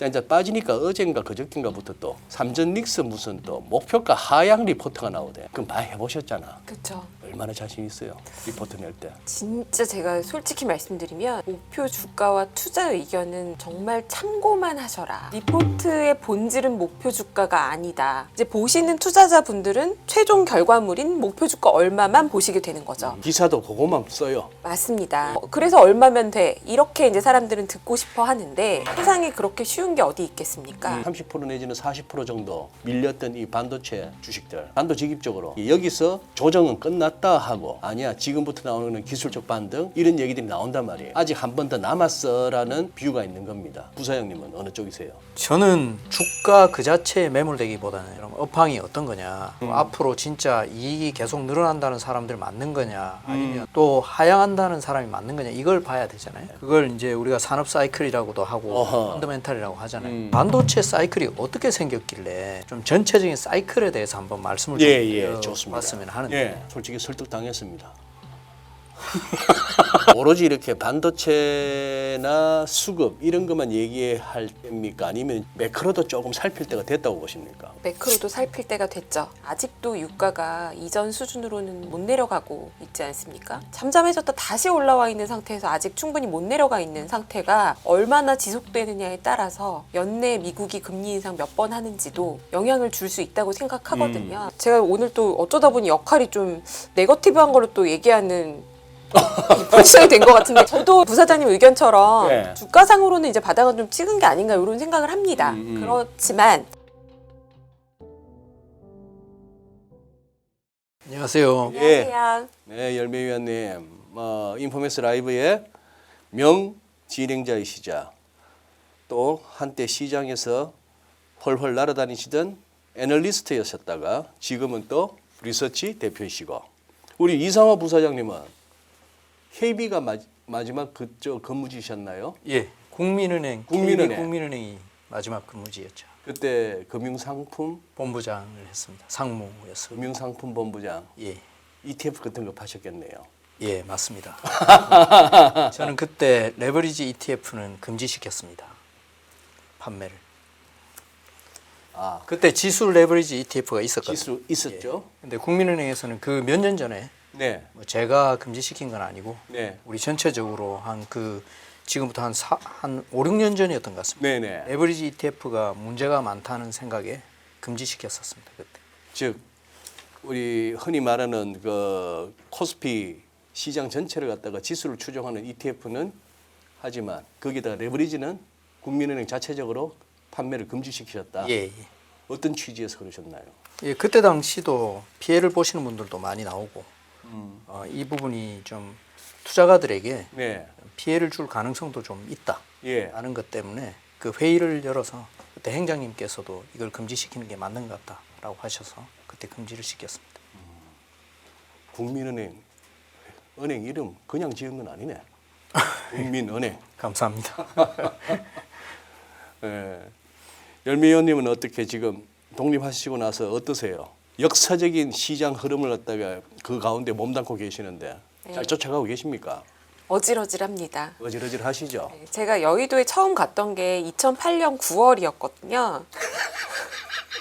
자, 이제 빠지니까 어젠가 그저께인가부터 또 삼전 닉스 무슨 또 목표가 하향 리포트가 나오대. 그럼 많이 해보셨잖아. 그렇죠. 얼마나 자신 있어요? 리포트 낼 때. 진짜 제가 솔직히 말씀드리면 목표 주가와 투자 의견은 정말 참고만 하셔라. 리포트의 본질은 목표 주가가 아니다. 이제 보시는 투자자분들은 최종 결과물인 목표 주가 얼마만 보시게 되는 거죠. 기사도 그거만 써요. 맞습니다. 그래서 얼마면 돼? 이렇게 이제 사람들은 듣고 싶어 하는데 세상에 그렇게 쉬운 게 어디 있겠습니까? 30% 내지는 40% 정도 밀렸던 이 반도체 주식들, 단도직입적으로 여기서 조정은 끝났다 하고 아니야 지금부터 나오는 기술적 반등 이런 얘기들이 나온단 말이에요. 아직 한 번 더 남았어라는 비유가 있는 겁니다. 부사장님은 어느 쪽이세요? 저는 주가 그 자체에 매몰되기보다는 이런 업황이 어떤 거냐, 앞으로 진짜 이익이 계속 늘어난다는 사람들 맞는 거냐, 아니면 또 하향한다는 사람이 맞는 거냐, 이걸 봐야 되잖아요. 그걸 이제 우리가 산업 사이클이라고도 하고 어허. 펀더멘탈이라고 하잖아요. 반도체 사이클이 어떻게 생겼길래 좀 전체적인 사이클에 대해서 한번 말씀을 좀 좋습니다. 드렸으면 하는데. 예, 솔직히 설득당했습니다. 오로지 이렇게 반도체나 수급 이런 것만 얘기할 때입니까? 아니면 매크로도 조금 살필 때가 됐다고 보십니까? 매크로도 살필 때가 됐죠. 아직도 유가가 이전 수준으로는 못 내려가고 있지 않습니까? 잠잠해졌다 다시 올라와 있는 상태에서 아직 충분히 못 내려가 있는 상태가 얼마나 지속되느냐에 따라서 연내 미국이 금리 인상 몇 번 하는지도 영향을 줄 수 있다고 생각하거든요. 제가 오늘 또 어쩌다 보니 역할이 좀 네거티브한 걸로 또 얘기하는 포지션이 된 것 같은데 저도 부사장님 의견처럼 네. 주가상으로는 이제 바닥은 좀 찍은 게 아닌가 이런 생각을 합니다. 그렇지만 안녕하세요. 예. 안녕하세요. 네, 열매위원님, 인포메스 라이브의 명진행자이시자 또 한때 시장에서 헐헐 날아다니시던 애널리스트였었다가 지금은 또 리서치 대표이시고 우리 이상화 부사장님은 KB가 마지막 그쪽 근무지셨나요? 예, 국민은행, 국민은행. KB 국민은행이 마지막 근무지였죠. 그때 금융상품 본부장을 했습니다. 상무였습니다. 금융상품본부장 예, ETF 같은 거 파셨겠네요. 예, 맞습니다. 저는 그때 레버리지 ETF는 금지시켰습니다. 판매를. 아, 그때 지수 레버리지 ETF가 있었거든요. 지수 있었죠? 근데 국민은행에서는 그 몇 년 전에 네, 뭐 제가 금지시킨 건 아니고 네, 우리 전체적으로 지금부터 한 5, 6년 전이었던 것 같습니다. 네, 네. 레버리지 ETF가 문제가 많다는 생각에 금지시켰었습니다. 그때. 즉 우리 흔히 말하는 그 코스피 시장 전체를 갖다가 지수를 추종하는 ETF는 하지만 거기다 레버리지는 국민은행 자체적으로 판매를 금지시키셨다. 예, 예. 어떤 취지에서 그러셨나요? 예, 그때 당시도 피해를 보시는 분들도 많이 나오고 이 부분이 좀 투자가들에게 네, 피해를 줄 가능성도 좀 있다 예. 라는 것 때문에 그 회의를 열어서 그때 행장님께서도 이걸 금지시키는 게 맞는 것 같다라고 하셔서 그때 금지를 시켰습니다. 국민은행 은행 이름 그냥 지은 건 아니네. 국민은행. 감사합니다. 예. 열매위원님은 어떻게 지금 독립하시고 나서 어떠세요? 역사적인 시장 흐름을 갖다가 그 가운데 몸담고 계시는데 잘 쫓아가고 계십니까? 어질어질합니다. 어질어질 하시죠? 제가 여의도에 처음 갔던 게 2008년 9월이었거든요.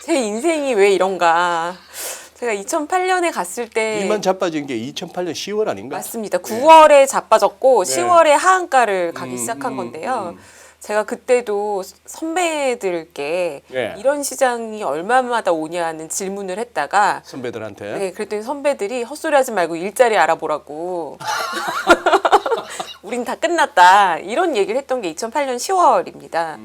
제 인생이 왜 이런가. 제가 2008년에 갔을 때 일만 자빠진 게 2008년 10월 아닌가? 맞습니다. 9월에 자빠졌고 네. 10월에 하한가를 가기 시작한 건데요. 제가 그때도 선배들께 네. 이런 시장이 얼마마다 오냐는 질문을 했다가 선배들한테. 네, 그랬더니 선배들이 헛소리 하지 말고 일자리 알아보라고. 우린 다 끝났다. 이런 얘기를 했던 게 2008년 10월입니다.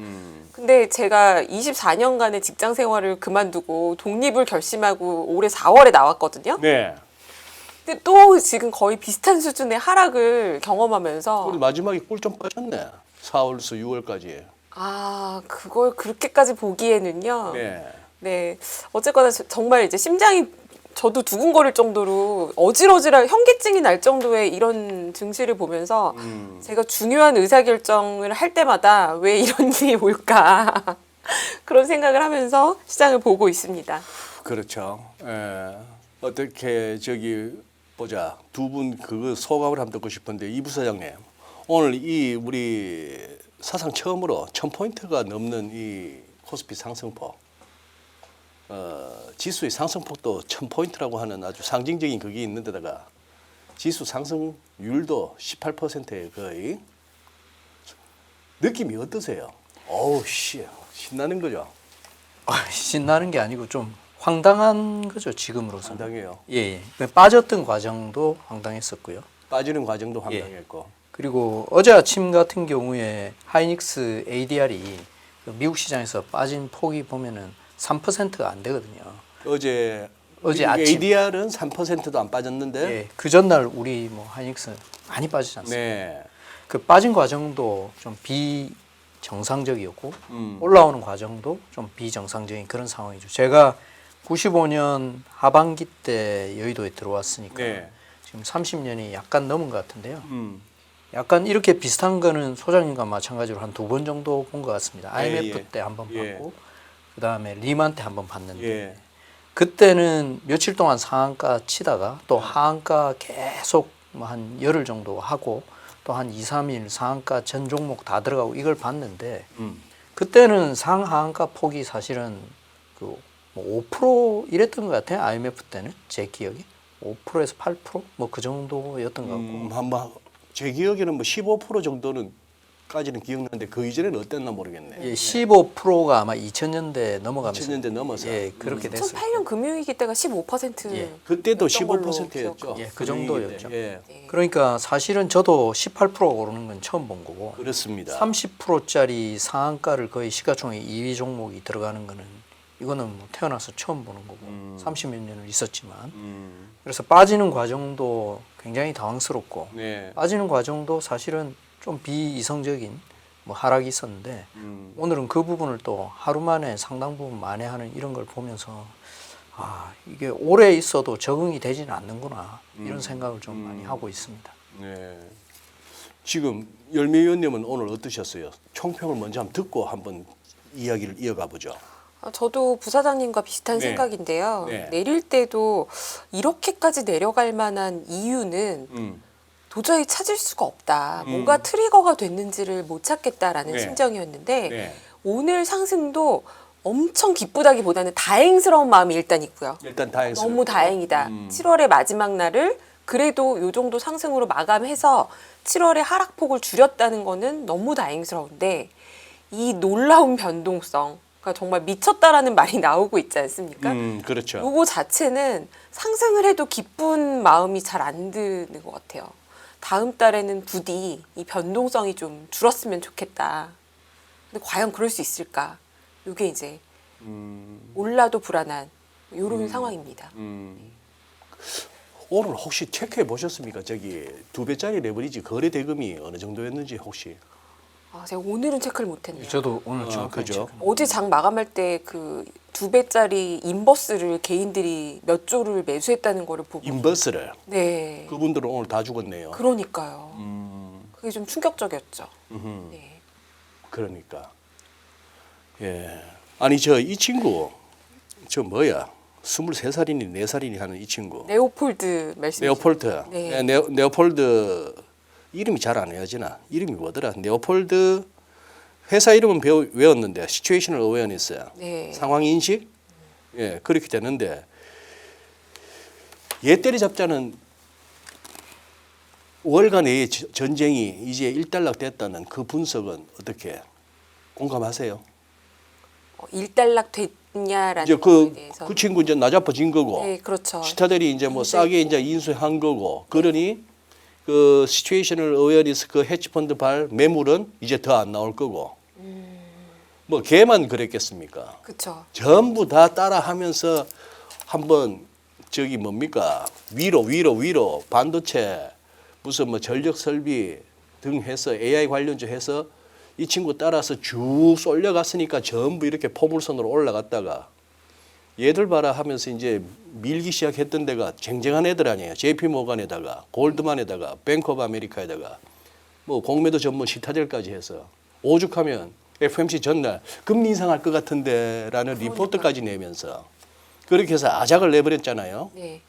근데 제가 24년간의 직장 생활을 그만두고 독립을 결심하고 올해 4월에 나왔거든요. 네. 근데 또 지금 거의 비슷한 수준의 하락을 경험하면서 우리 마지막에 꿀 좀 빠졌네. 4월에서 6월까지. 아, 그걸 그렇게까지 보기에는요. 네. 네. 어쨌거나 정말 이제 심장이 저도 두근거릴 정도로 어질어질한 현기증이 날 정도의 이런 증시를 보면서 제가 중요한 의사결정을 할 때마다 왜 이런 일이 올까 그런 생각을 하면서 시장을 보고 있습니다. 그렇죠. 예. 어떻게 저기 보자. 두 분 그거 소감을 한번 듣고 싶은데 이 부사장님 오늘 이 우리 사상 처음으로 1000포인트가 넘는 이 코스피 상승폭, 지수의 상승폭도 1000포인트라고 하는 아주 상징적인 그게 있는데다가 지수 상승률도 18%에 거의. 느낌이 어떠세요? 어우 씨, 신나는 거죠? 신나는 게 아니고 좀 황당한 거죠, 지금으로서. 상당해요. 예. 빠졌던 과정도 황당했었고요. 빠지는 과정도 예. 황당했고. 그리고 어제 아침 같은 경우에 하이닉스 ADR이 미국 시장에서 빠진 폭이 보면은 3%가 안 되거든요. 어제 아침 ADR은 3%도 안 빠졌는데. 예, 그 전날 우리 뭐 하이닉스 많이 빠지지 않습니까? 네. 그 빠진 과정도 좀 비정상적이었고 음. 올라오는 과정도 좀 비정상적인 그런 상황이죠. 제가 95년 하반기 때 여의도에 들어왔으니까 네. 지금 30년이 약간 넘은 것 같은데요. 음. 약간 이렇게 비슷한 거는 소장님과 마찬가지로 한 2번 정도 본 것 같습니다. IMF 예. 때 한 번 예. 봤고 그다음에 리만 때 한 번 봤는데 예. 그때는 며칠 동안 상한가 치다가 또 하한가 계속 뭐 한 열흘 정도 하고 또 한 2, 3일 상한가 전 종목 다 들어가고 이걸 봤는데 그때는 상하한가 폭이 사실은 그 뭐 5% 이랬던 것 같아요. IMF 때는 제 기억이 5%에서 8% 뭐 그 정도였던 것 같고 한번 제 기억에는 뭐 15% 정도는 까지는 기억나는데 그 이전에는 어땠나 모르겠네. 예, 15%가 아마 2000년대 넘어가면서 2000년대 넘어서. 예, 그렇게 됐어요. 2008년 금융위기 때가 15% 예. 그때도 였던 걸로 15%였죠. 기억하고 예, 그 정도였죠. 예. 네. 그러니까 사실은 저도 18%가 오르는 건 처음 본 거고 그렇습니다. 30%짜리 상한가를 거의 시가총액 2위 종목이 들어가는 거는 이거는 뭐 태어나서 처음 보는 거고 30몇 년을 있었지만 그래서 빠지는 과정도 굉장히 당황스럽고 네. 빠지는 과정도 사실은 좀 비이성적인 뭐 하락이 있었는데 오늘은 그 부분을 또 하루 만에 상당 부분 만회하는 이런 걸 보면서 아 이게 오래 있어도 적응이 되지는 않는구나 이런 생각을 좀 많이 하고 있습니다. 네. 지금 열미 의원님은 오늘 어떠셨어요? 총평을 먼저 한번 듣고 한번 이야기를 이어가 보죠. 저도 부사장님과 비슷한 네. 생각인데요. 네. 내릴 때도 이렇게까지 내려갈 만한 이유는 도저히 찾을 수가 없다. 뭔가 트리거가 됐는지를 못 찾겠다라는 네. 심정이었는데 네. 오늘 상승도 엄청 기쁘다기보다는 다행스러운 마음이 일단 있고요. 일단 다행스럽고. 너무 다행이다. 7월의 마지막 날을 그래도 요 정도 상승으로 마감해서 7월의 하락폭을 줄였다는 거는 너무 다행스러운데 이 놀라운 변동성, 그러니까 정말 미쳤다라는 말이 나오고 있지 않습니까? 그렇죠. 요거 자체는 상승을 해도 기쁜 마음이 잘 안 드는 것 같아요. 다음 달에는 부디 이 변동성이 좀 줄었으면 좋겠다. 근데 과연 그럴 수 있을까? 요게 이제 올라도 불안한 요런 상황입니다. 오늘 혹시 체크해 보셨습니까? 저기 2배짜리 레버리지 거래 대금이 어느 정도였는지 혹시? 제가 오늘은 체크를 못했네요. 저도 오늘 좀 그죠. 어제 장 마감할 때 그 2배짜리 인버스를 개인들이 몇 조를 매수했다는 거를 보고 인버스를. 네. 그분들은 오늘 다 죽었네요. 그러니까요. 그게 좀 충격적이었죠. 네. 그러니까. 예. 아니 이 친구 저 뭐야? 23살이니 4살이니 하는 이 친구. 레오폴드 말씀. 네오폴드. 네. 네오폴드 이름이 잘 안 외워지나? 이름이 뭐더라? 네오폴드 회사 이름은 외웠는데 시츄에이셔널 어웨어니스. 네. 상황 인식? 예, 그렇게 되는데 얘 때리잡자는 월간의 전쟁이 이제 일단락 됐다는 그 분석은 어떻게 공감하세요? 일단락 됐냐라는 이제 거에 대해서. 그 친구 이제 나자빠진 거고 네, 그렇죠. 시타델이 이제 뭐 싸게 이제 인수한 거고 그러니 그 시츄에이셔널 어웨어니스 그 헤지펀드 발 매물은 이제 더 안 나올 거고 뭐 걔만 그랬겠습니까? 그렇죠. 전부 다 따라하면서 한번 저기 뭡니까 위로 반도체 무슨 뭐 전력 설비 등 해서 AI 관련주 해서 이 친구 따라서 쭉 쏠려갔으니까 전부 이렇게 포물선으로 올라갔다가 얘들 봐라 하면서 이제 밀기 시작했던 데가 쟁쟁한 애들 아니에요. JP 모간에다가 골드만에다가 뱅크 오브 아메리카에다가 뭐 공매도 전문 시타델까지 해서 오죽하면 FOMC 전날 금리 인상할 것 같은데라는 리포트까지 내면서 그렇게 해서 아작을 내버렸잖아요. 네.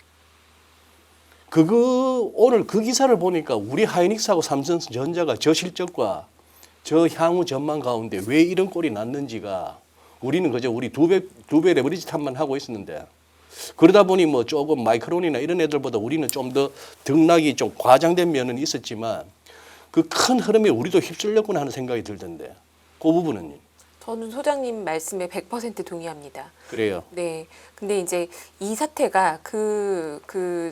오늘 그 기사를 보니까 우리 하이닉스하고 삼성전자가 저 실적과 저 향후 전망 가운데 왜 이런 꼴이 났는지가 우리는 그저 우리 두 배 레버리지 탑만 하고 있었는데 그러다 보니 뭐 조금 마이크론이나 이런 애들보다 우리는 좀 더 등락이 좀 과장된 면은 있었지만 그 큰 흐름에 우리도 휩쓸렸구나 하는 생각이 들던데 그 부분은 저는 소장님 말씀에 100% 동의합니다. 그래요. 네. 근데 이제 이 사태가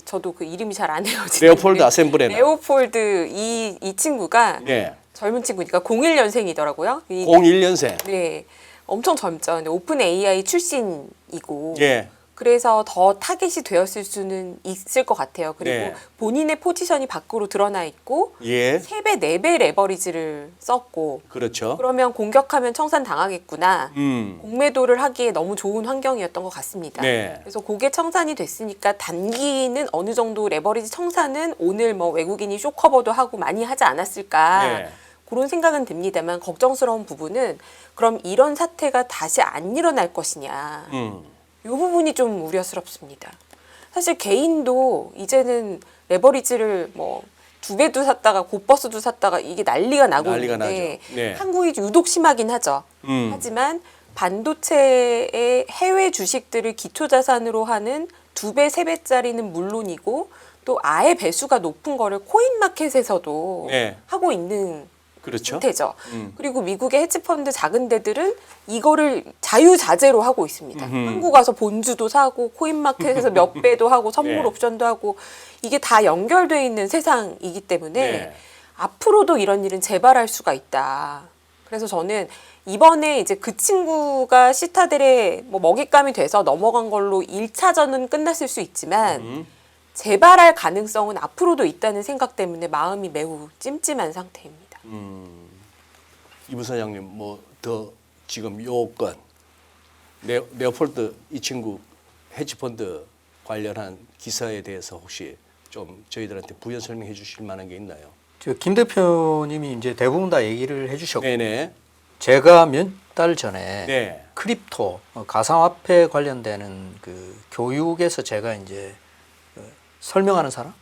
저도 그 이름이 잘 안 외워지는데 레오폴드 아셈브레나. 레오폴드 이 친구가 네. 젊은 친구니까 01년생이더라고요. 01년생. 네. 엄청 젊죠. 근데 오픈 AI 출신이고 예. 그래서 더 타겟이 되었을 수는 있을 것 같아요. 그리고 네. 본인의 포지션이 밖으로 드러나 있고 예. 3배, 4배 레버리지를 썼고 그렇죠. 그러면 공격하면 청산당하겠구나. 음. 공매도를 하기에 너무 좋은 환경이었던 것 같습니다. 네. 그래서 그게 청산이 됐으니까 단기는 어느 정도 레버리지 청산은 오늘 뭐 외국인이 쇼커버도 하고 많이 하지 않았을까. 네. 그런 생각은 듭니다만 걱정스러운 부분은 그럼 이런 사태가 다시 안 일어날 것이냐. 이 부분이 좀 우려스럽습니다. 사실 개인도 이제는 레버리지를 뭐 2배도 샀다가 곧버스도 샀다가 이게 난리가 나고 난리가 있는데 나죠. 네. 한국이 유독 심하긴 하죠. 하지만 반도체의 해외 주식들을 기초자산으로 하는 2배, 3배짜리는 물론이고 또 아예 배수가 높은 거를 코인마켓에서도 네. 하고 있는 그렇죠. 상태죠. 그리고 미국의 헤지펀드 작은 데들은 이거를 자유자재로 하고 있습니다. 한국 와서 본주도 사고 코인마켓에서 몇 배도 하고 선물 네. 옵션도 하고 이게 다 연결돼 있는 세상이기 때문에 네. 앞으로도 이런 일은 재발할 수가 있다. 그래서 저는 이번에 이제 그 친구가 시타델에 뭐 먹잇감이 돼서 넘어간 걸로 1차전은 끝났을 수 있지만 재발할 가능성은 앞으로도 있다는 생각 때문에 마음이 매우 찜찜한 상태입니다. 이 부사장님 뭐 더 지금 요 건 레오폴드 이 친구 헤지펀드 관련한 기사에 대해서 혹시 좀 저희들한테 부연 설명해 주실 만한 게 있나요? 김 대표님이 이제 대부분 다 얘기를 해주셨고 네네. 제가 몇 달 전에 네. 크립토 가상화폐 관련되는 그 교육에서 제가 이제 설명하는 사람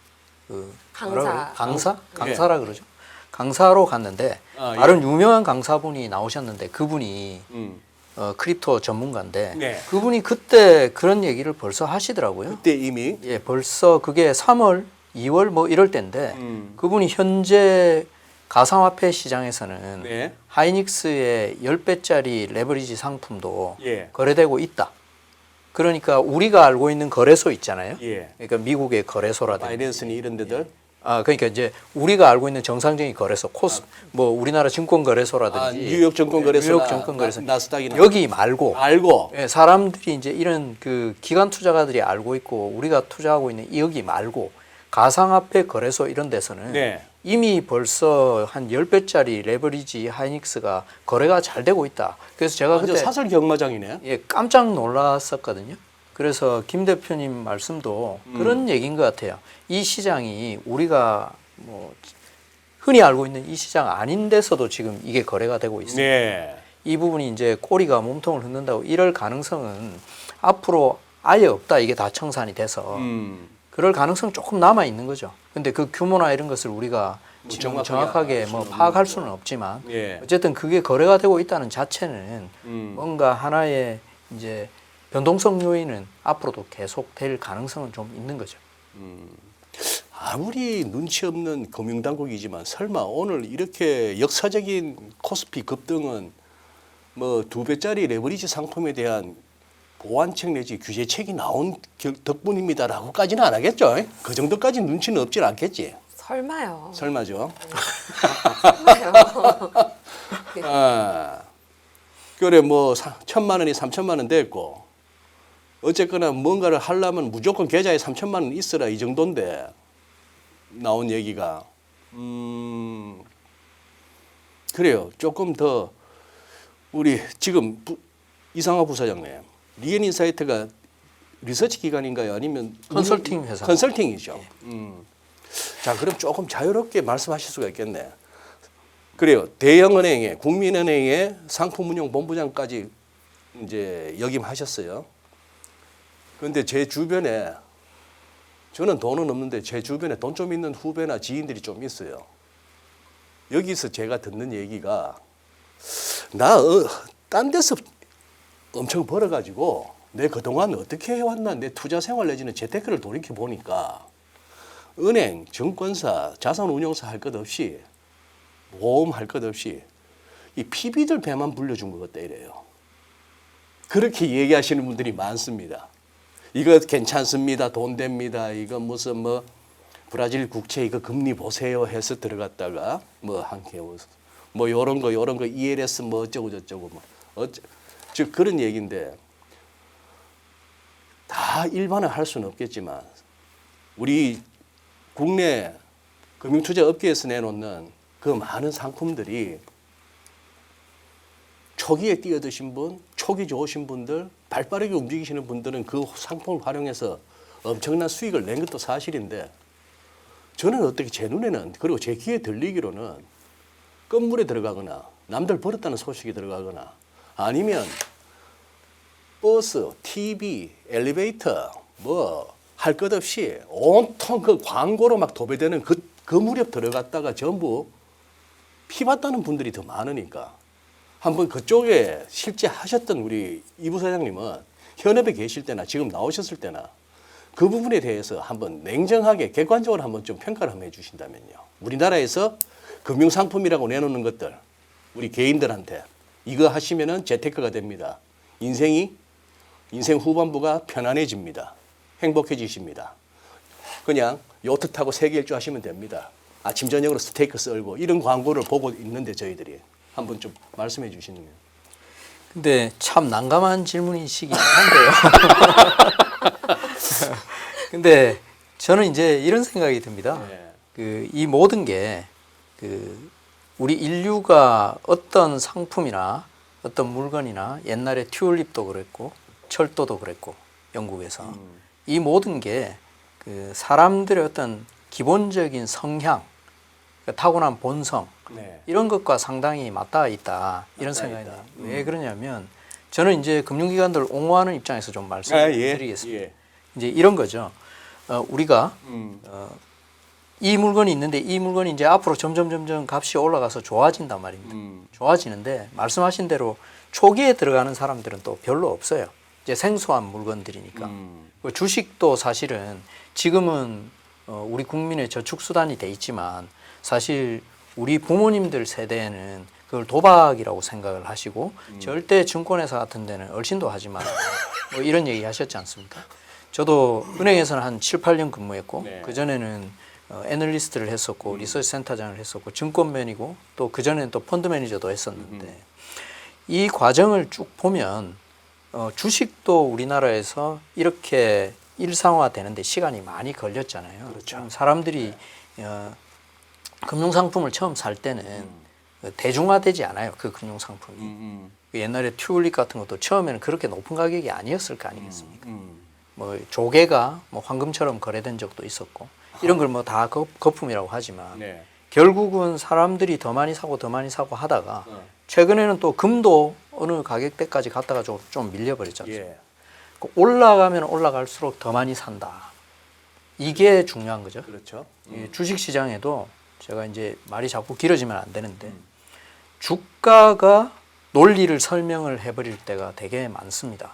강사. 뭐라 그래요? 강사? 네. 강사라 그러죠. 강사로 갔는데 아, 예. 다른 유명한 강사분이 나오셨는데 그분이 음. 크립토 전문가인데 네. 그분이 그때 그런 얘기를 벌써 하시더라고요. 그때 이미 예, 벌써 그게 3월, 2월 뭐 이럴 때인데 그분이 현재 가상화폐 시장에서는 네. 하이닉스의 10배짜리 레버리지 상품도 예. 거래되고 있다. 그러니까 우리가 알고 있는 거래소 있잖아요. 예. 그러니까 미국의 거래소라든지 바이낸스니 이런 데들 그러니까 이제 우리가 알고 있는 정상적인 거래소, 뭐 우리나라 증권거래소라든지 뉴욕 증권거래소나 뉴욕 증권거래소 나스닥이나 여기 말고 알고 예, 사람들이 이제 이런 그 기관 투자가들이 알고 있고 우리가 투자하고 있는 여기 말고 가상화폐 거래소 이런 데서는 네. 이미 벌써 한 10배짜리 레버리지 하이닉스가 거래가 잘 되고 있다. 그래서 제가 완전 그때 사설 경마장이네. 예, 깜짝 놀랐었거든요. 그래서 김 대표님 말씀도 그런 얘기인 것 같아요. 이 시장이 우리가 뭐 흔히 알고 있는 이 시장 아닌 데서도 지금 이게 거래가 되고 있습니다. 네. 이 부분이 이제 꼬리가 몸통을 흔든다고 이럴 가능성은 앞으로 아예 없다. 이게 다 청산이 돼서 그럴 가능성 조금 남아 있는 거죠. 근데 그 규모나 이런 것을 우리가 지금 정확하게 뭐 파악할 수는 없지만 예. 어쨌든 그게 거래가 되고 있다는 자체는 뭔가 하나의 이제 변동성 요인은 앞으로도 계속될 가능성은 좀 있는 거죠. 아무리 눈치 없는 금융당국이지만 설마 오늘 이렇게 역사적인 코스피 급등은 뭐 2배짜리 레버리지 상품에 대한 보완책 내지 규제책이 나온 덕분입니다라고까지는 안 하겠죠. 그 정도까지 눈치는 없진 않겠지. 설마요. 설마죠. 설마요. 아, 그래 뭐 1,000만 원이 3,000만 원 됐고 어쨌거나 뭔가를 하려면 무조건 계좌에 3,000만 원 있어라 이 정도인데 나온 얘기가 그래요. 조금 더 우리 지금 이상화 부사장님 리엔인사이트가 리서치 기관인가요? 아니면 컨설팅 회사. 컨설팅이죠. 자, 그럼 조금 자유롭게 말씀하실 수가 있겠네. 그래요. 대형은행에 국민은행의 상품운용본부장까지 이제 역임하셨어요. 그런데 제 주변에 저는 돈은 없는데 제 주변에 돈 좀 있는 후배나 지인들이 좀 있어요. 여기서 제가 듣는 얘기가 딴 데서 엄청 벌어가지고 내 그동안 어떻게 해왔나 내 투자 생활 내지는 재테크를 돌이켜 보니까 은행, 증권사, 자산운용사 할 것 없이 보험 할 것 없이 이 PB들 배만 불려준 것 같다 이래요. 그렇게 얘기하시는 분들이 많습니다. 이거 괜찮습니다. 돈 됩니다. 이거 무슨 뭐 브라질 국채 이거 금리 보세요 해서 들어갔다가 뭐 한개 뭐 요런 거 ELS 뭐 어쩌고 저쩌고 뭐 즉 그런 얘기인데 다 일반화 할 수는 없겠지만 우리 국내 금융투자 업계에서 내놓는 그 많은 상품들이 초기에 뛰어드신 분, 초기 좋으신 분들, 발빠르게 움직이시는 분들은 그 상품을 활용해서 엄청난 수익을 낸 것도 사실인데 저는 어떻게 제 눈에는 그리고 제 귀에 들리기로는 건물에 들어가거나 남들 벌었다는 소식이 들어가거나 아니면 버스, TV, 엘리베이터 뭐 할 것 없이 온통 그 광고로 막 도배되는 그 무렵 들어갔다가 전부 피봤다는 분들이 더 많으니까 한번 그쪽에 실제 하셨던 우리 이 부사장님은 현업에 계실 때나 지금 나오셨을 때나 그 부분에 대해서 한번 냉정하게 객관적으로 한번 좀 평가를 한번 해주신다면요. 우리나라에서 금융상품이라고 내놓는 것들 우리 개인들한테 이거 하시면은 재테크가 됩니다. 인생 후반부가 편안해집니다. 행복해지십니다. 그냥 요트 타고 세계 일주 하시면 됩니다. 아침 저녁으로 스테이크 썰고 이런 광고를 보고 있는데 저희들이 한번 좀 말씀해 주시면. 근데 참 난감한 질문이시긴 한데요. 근데 저는 이제 이런 생각이 듭니다. 네. 이 모든 게 우리 인류가 어떤 상품이나 어떤 물건이나 옛날에 튤립도 그랬고 철도도 그랬고 영국에서 이 모든 게 사람들의 어떤 기본적인 성향, 타고난 본성 네. 이런 것과 상당히 맞닿아 있다 이런 생각이 듭니다. 왜 그러냐면 저는 이제 금융기관들 옹호하는 입장에서 좀 말씀드리겠습니다. 예. 이제 이런 거죠. 우리가 이 물건이 있는데 이 물건이 이제 앞으로 점점 값이 올라가서 좋아진단 말입니다. 좋아지는데 말씀하신 대로 초기에 들어가는 사람들은 또 별로 없어요. 이제 생소한 물건들이니까. 주식도 사실은 지금은 우리 국민의 저축 수단이 돼 있지만 사실 우리 부모님들 세대에는 그걸 도박이라고 생각을 하시고 절대 증권회사 같은 데는 얼씬도 하지 마라 뭐 이런 얘기 하셨지 않습니까? 저도 은행에서는 한 7, 8년 근무했고 네. 그전에는 애널리스트를 했었고 리서치 센터장을 했었고 증권맨이고 또 그전에는 또 펀드 매니저도 했었는데 이 과정을 쭉 보면 주식도 우리나라에서 이렇게 일상화 되는데 시간이 많이 걸렸잖아요. 그렇죠. 사람들이 금융상품을 처음 살 때는 대중화되지 않아요. 그 금융상품이. 옛날에 튤립 같은 것도 처음에는 그렇게 높은 가격이 아니었을 거 아니겠습니까? 뭐 조개가 뭐 황금처럼 거래된 적도 있었고 이런 걸 뭐 다 거품이라고 하지만 네. 결국은 사람들이 더 많이 사고 하다가 최근에는 또 금도 어느 가격대까지 갔다가 좀 밀려버렸죠. 예. 올라가면 올라갈수록 더 많이 산다. 이게 중요한 거죠. 그렇죠. 이 주식 시장에도 제가 이제 말이 자꾸 길어지면 안 되는데 주가가 논리를 설명을 해버릴 때가 되게 많습니다.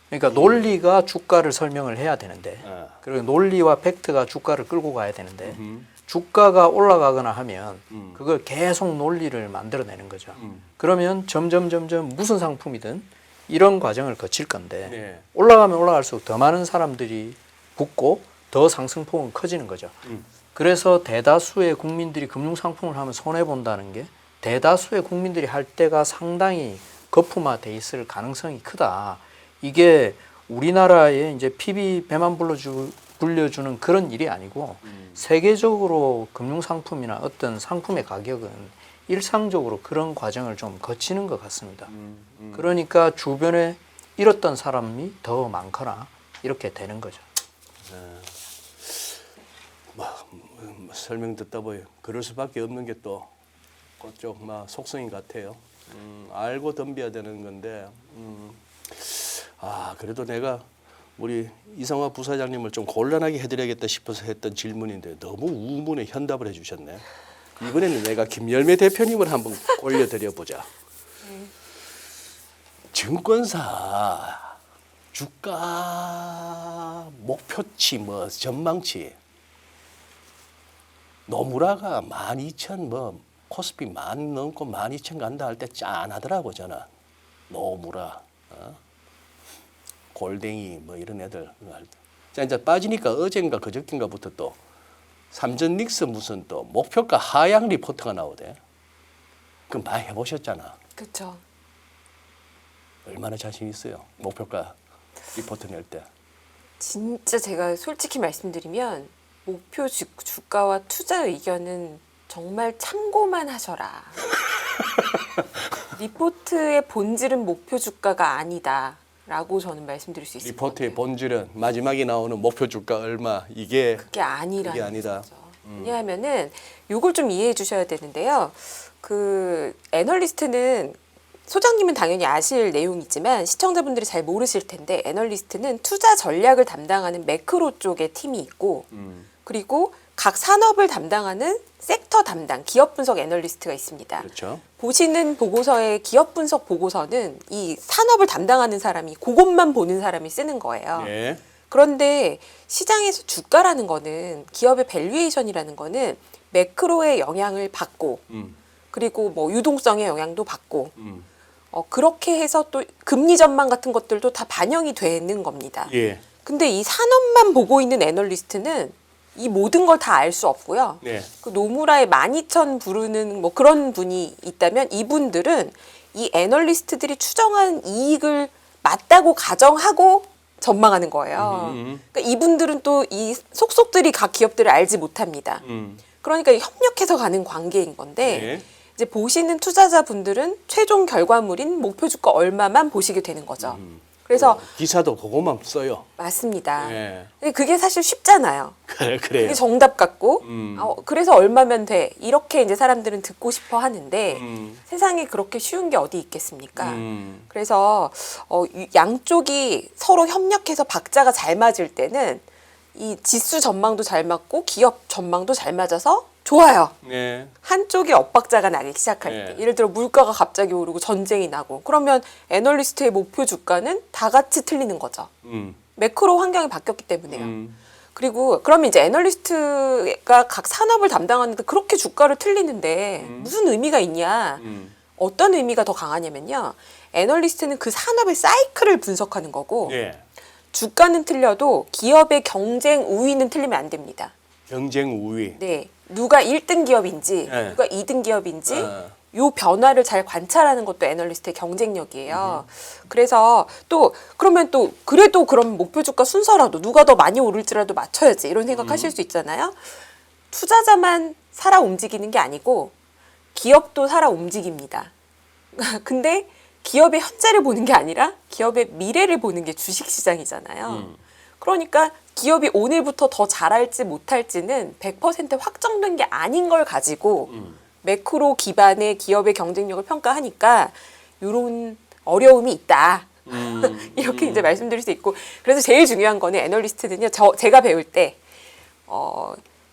그러니까 논리가 주가를 설명을 해야 되는데 그리고 논리와 팩트가 주가를 끌고 가야 되는데 주가가 올라가거나 하면 그걸 계속 논리를 만들어내는 거죠. 그러면 점점 무슨 상품이든 이런 과정을 거칠 건데 네. 올라가면 올라갈수록 더 많은 사람들이 붙고 더 상승폭은 커지는 거죠. 그래서 대다수의 국민들이 금융상품을 하면 손해본다는 게 대다수의 국민들이 할 때가 상당히 거품화돼 있을 가능성이 크다. 이게 우리나라에 이제 PB 배만 불려주는 그런 일이 아니고 세계적으로 금융상품이나 어떤 상품의 가격은 일상적으로 그런 과정을 좀 거치는 것 같습니다. 그러니까 주변에 잃었던 사람이 더 많거나 이렇게 되는 거죠. 설명 듣다 보니 그럴 수밖에 없는 게 또 그쪽 속성인 것 같아요. 알고 덤벼야 되는 건데 그래도 내가 우리 이성화 부사장님을 좀 곤란하게 해드려야겠다 싶어서 했던 질문인데 너무 우문에 현답을 해주셨네. 이번에는 내가 김열매 대표님을 한번 올려드려 보자. 증권사 주가 목표치 뭐 전망치 노무라가 12,000 뭐 코스피 10,000 넘고 12,000 간다 할 때 짠하더라고 저는. 노무라 골뱅이 뭐 이런 애들 할 때. 자 이제 빠지니까 어젠가 그저께인가부터 또 삼전닉스 무슨 또 목표가 하향 리포트가 나오대. 그럼 많이 해보셨잖아. 그렇죠. 얼마나 자신 있어요? 목표가 리포트 낼 때. 진짜 제가 솔직히 말씀드리면 목표 주가와 투자 의견은 정말 참고만 하셔라. 리포트의 본질은 목표 주가가 아니다라고 저는 말씀드릴 수 있을 것 리포트의 같아요. 본질은 마지막에 나오는 목표 주가 얼마 이게 그게 아니라는 그게 아니다. 거죠. 왜냐하면은 요걸 좀 이해해 주셔야 되는데요. 그 애널리스트는 소장님은 당연히 아실 내용이지만 시청자분들이 잘 모르실 텐데 애널리스트는 투자 전략을 담당하는 매크로 쪽에 팀이 있고 그리고 각 산업을 담당하는 섹터 담당 기업 분석 애널리스트가 있습니다. 그렇죠. 보시는 보고서의 기업 분석 보고서는 이 산업을 담당하는 사람이 그것만 보는 사람이 쓰는 거예요. 예. 그런데 시장에서 주가라는 거는 기업의 밸류에이션이라는 거는 매크로의 영향을 받고 그리고 뭐 유동성의 영향도 받고 그렇게 해서 또 금리 전망 같은 것들도 다 반영이 되는 겁니다. 예. 근데 이 산업만 보고 있는 애널리스트는 이 모든 걸 다 알 수 없고요. 네. 그 노무라의 12,000 부르는 뭐 그런 분이 있다면 이분들은 이 애널리스트들이 추정한 이익을 맞다고 가정하고 전망하는 거예요. 그러니까 이분들은 또 이 속속들이 각 기업들을 알지 못합니다. 그러니까 협력해서 가는 관계인 건데 네. 이제 보시는 투자자분들은 최종 결과물인 목표 주가 얼마만 보시게 되는 거죠. 그래서 기사도 그것만 써요. 맞습니다. 예. 근데 그게 사실 쉽잖아요. 그래요. 그게 정답 같고 그래서 얼마면 돼 이렇게 이제 사람들은 듣고 싶어 하는데 세상에 그렇게 쉬운 게 어디 있겠습니까? 그래서 양쪽이 서로 협력해서 박자가 잘 맞을 때는 이 지수 전망도 잘 맞고 기업 전망도 잘 맞아서 좋아요. 네. 한쪽이 엇박자가 나기 시작할 네. 때 예를 들어 물가가 갑자기 오르고 전쟁이 나고 그러면 애널리스트의 목표 주가는 다 같이 틀리는 거죠. 매크로 환경이 바뀌었기 때문에요. 그리고 그러면 이제 애널리스트가 각 산업을 담당하는데 그렇게 주가를 틀리는데 무슨 의미가 있냐? 어떤 의미가 더 강하냐면요. 애널리스트는 그 산업의 사이클을 분석하는 거고 예. 주가는 틀려도 기업의 경쟁 우위는 틀리면 안 됩니다. 경쟁 우위. 네. 누가 1등 기업인지 네. 누가 2등 기업인지 요 변화를 잘 관찰하는 것도 애널리스트의 경쟁력이에요. 그래서 또 그러면 또 그래도 그럼 목표 주가 순서라도 누가 더 많이 오를지라도 맞춰야지 이런 생각하실 수 있잖아요. 투자자만 살아 움직이는 게 아니고 기업도 살아 움직입니다. 근데 기업의 현재를 보는 게 아니라 기업의 미래를 보는 게 주식시장이잖아요. 그러니까 기업이 오늘부터 더 잘할지 못할지는 100% 확정된 게 아닌 걸 가지고 매크로 기반의 기업의 경쟁력을 평가하니까 이런 어려움이 있다. 이렇게 이제 말씀드릴 수 있고 그래서 제일 중요한 거는 애널리스트는요. 제가 배울 때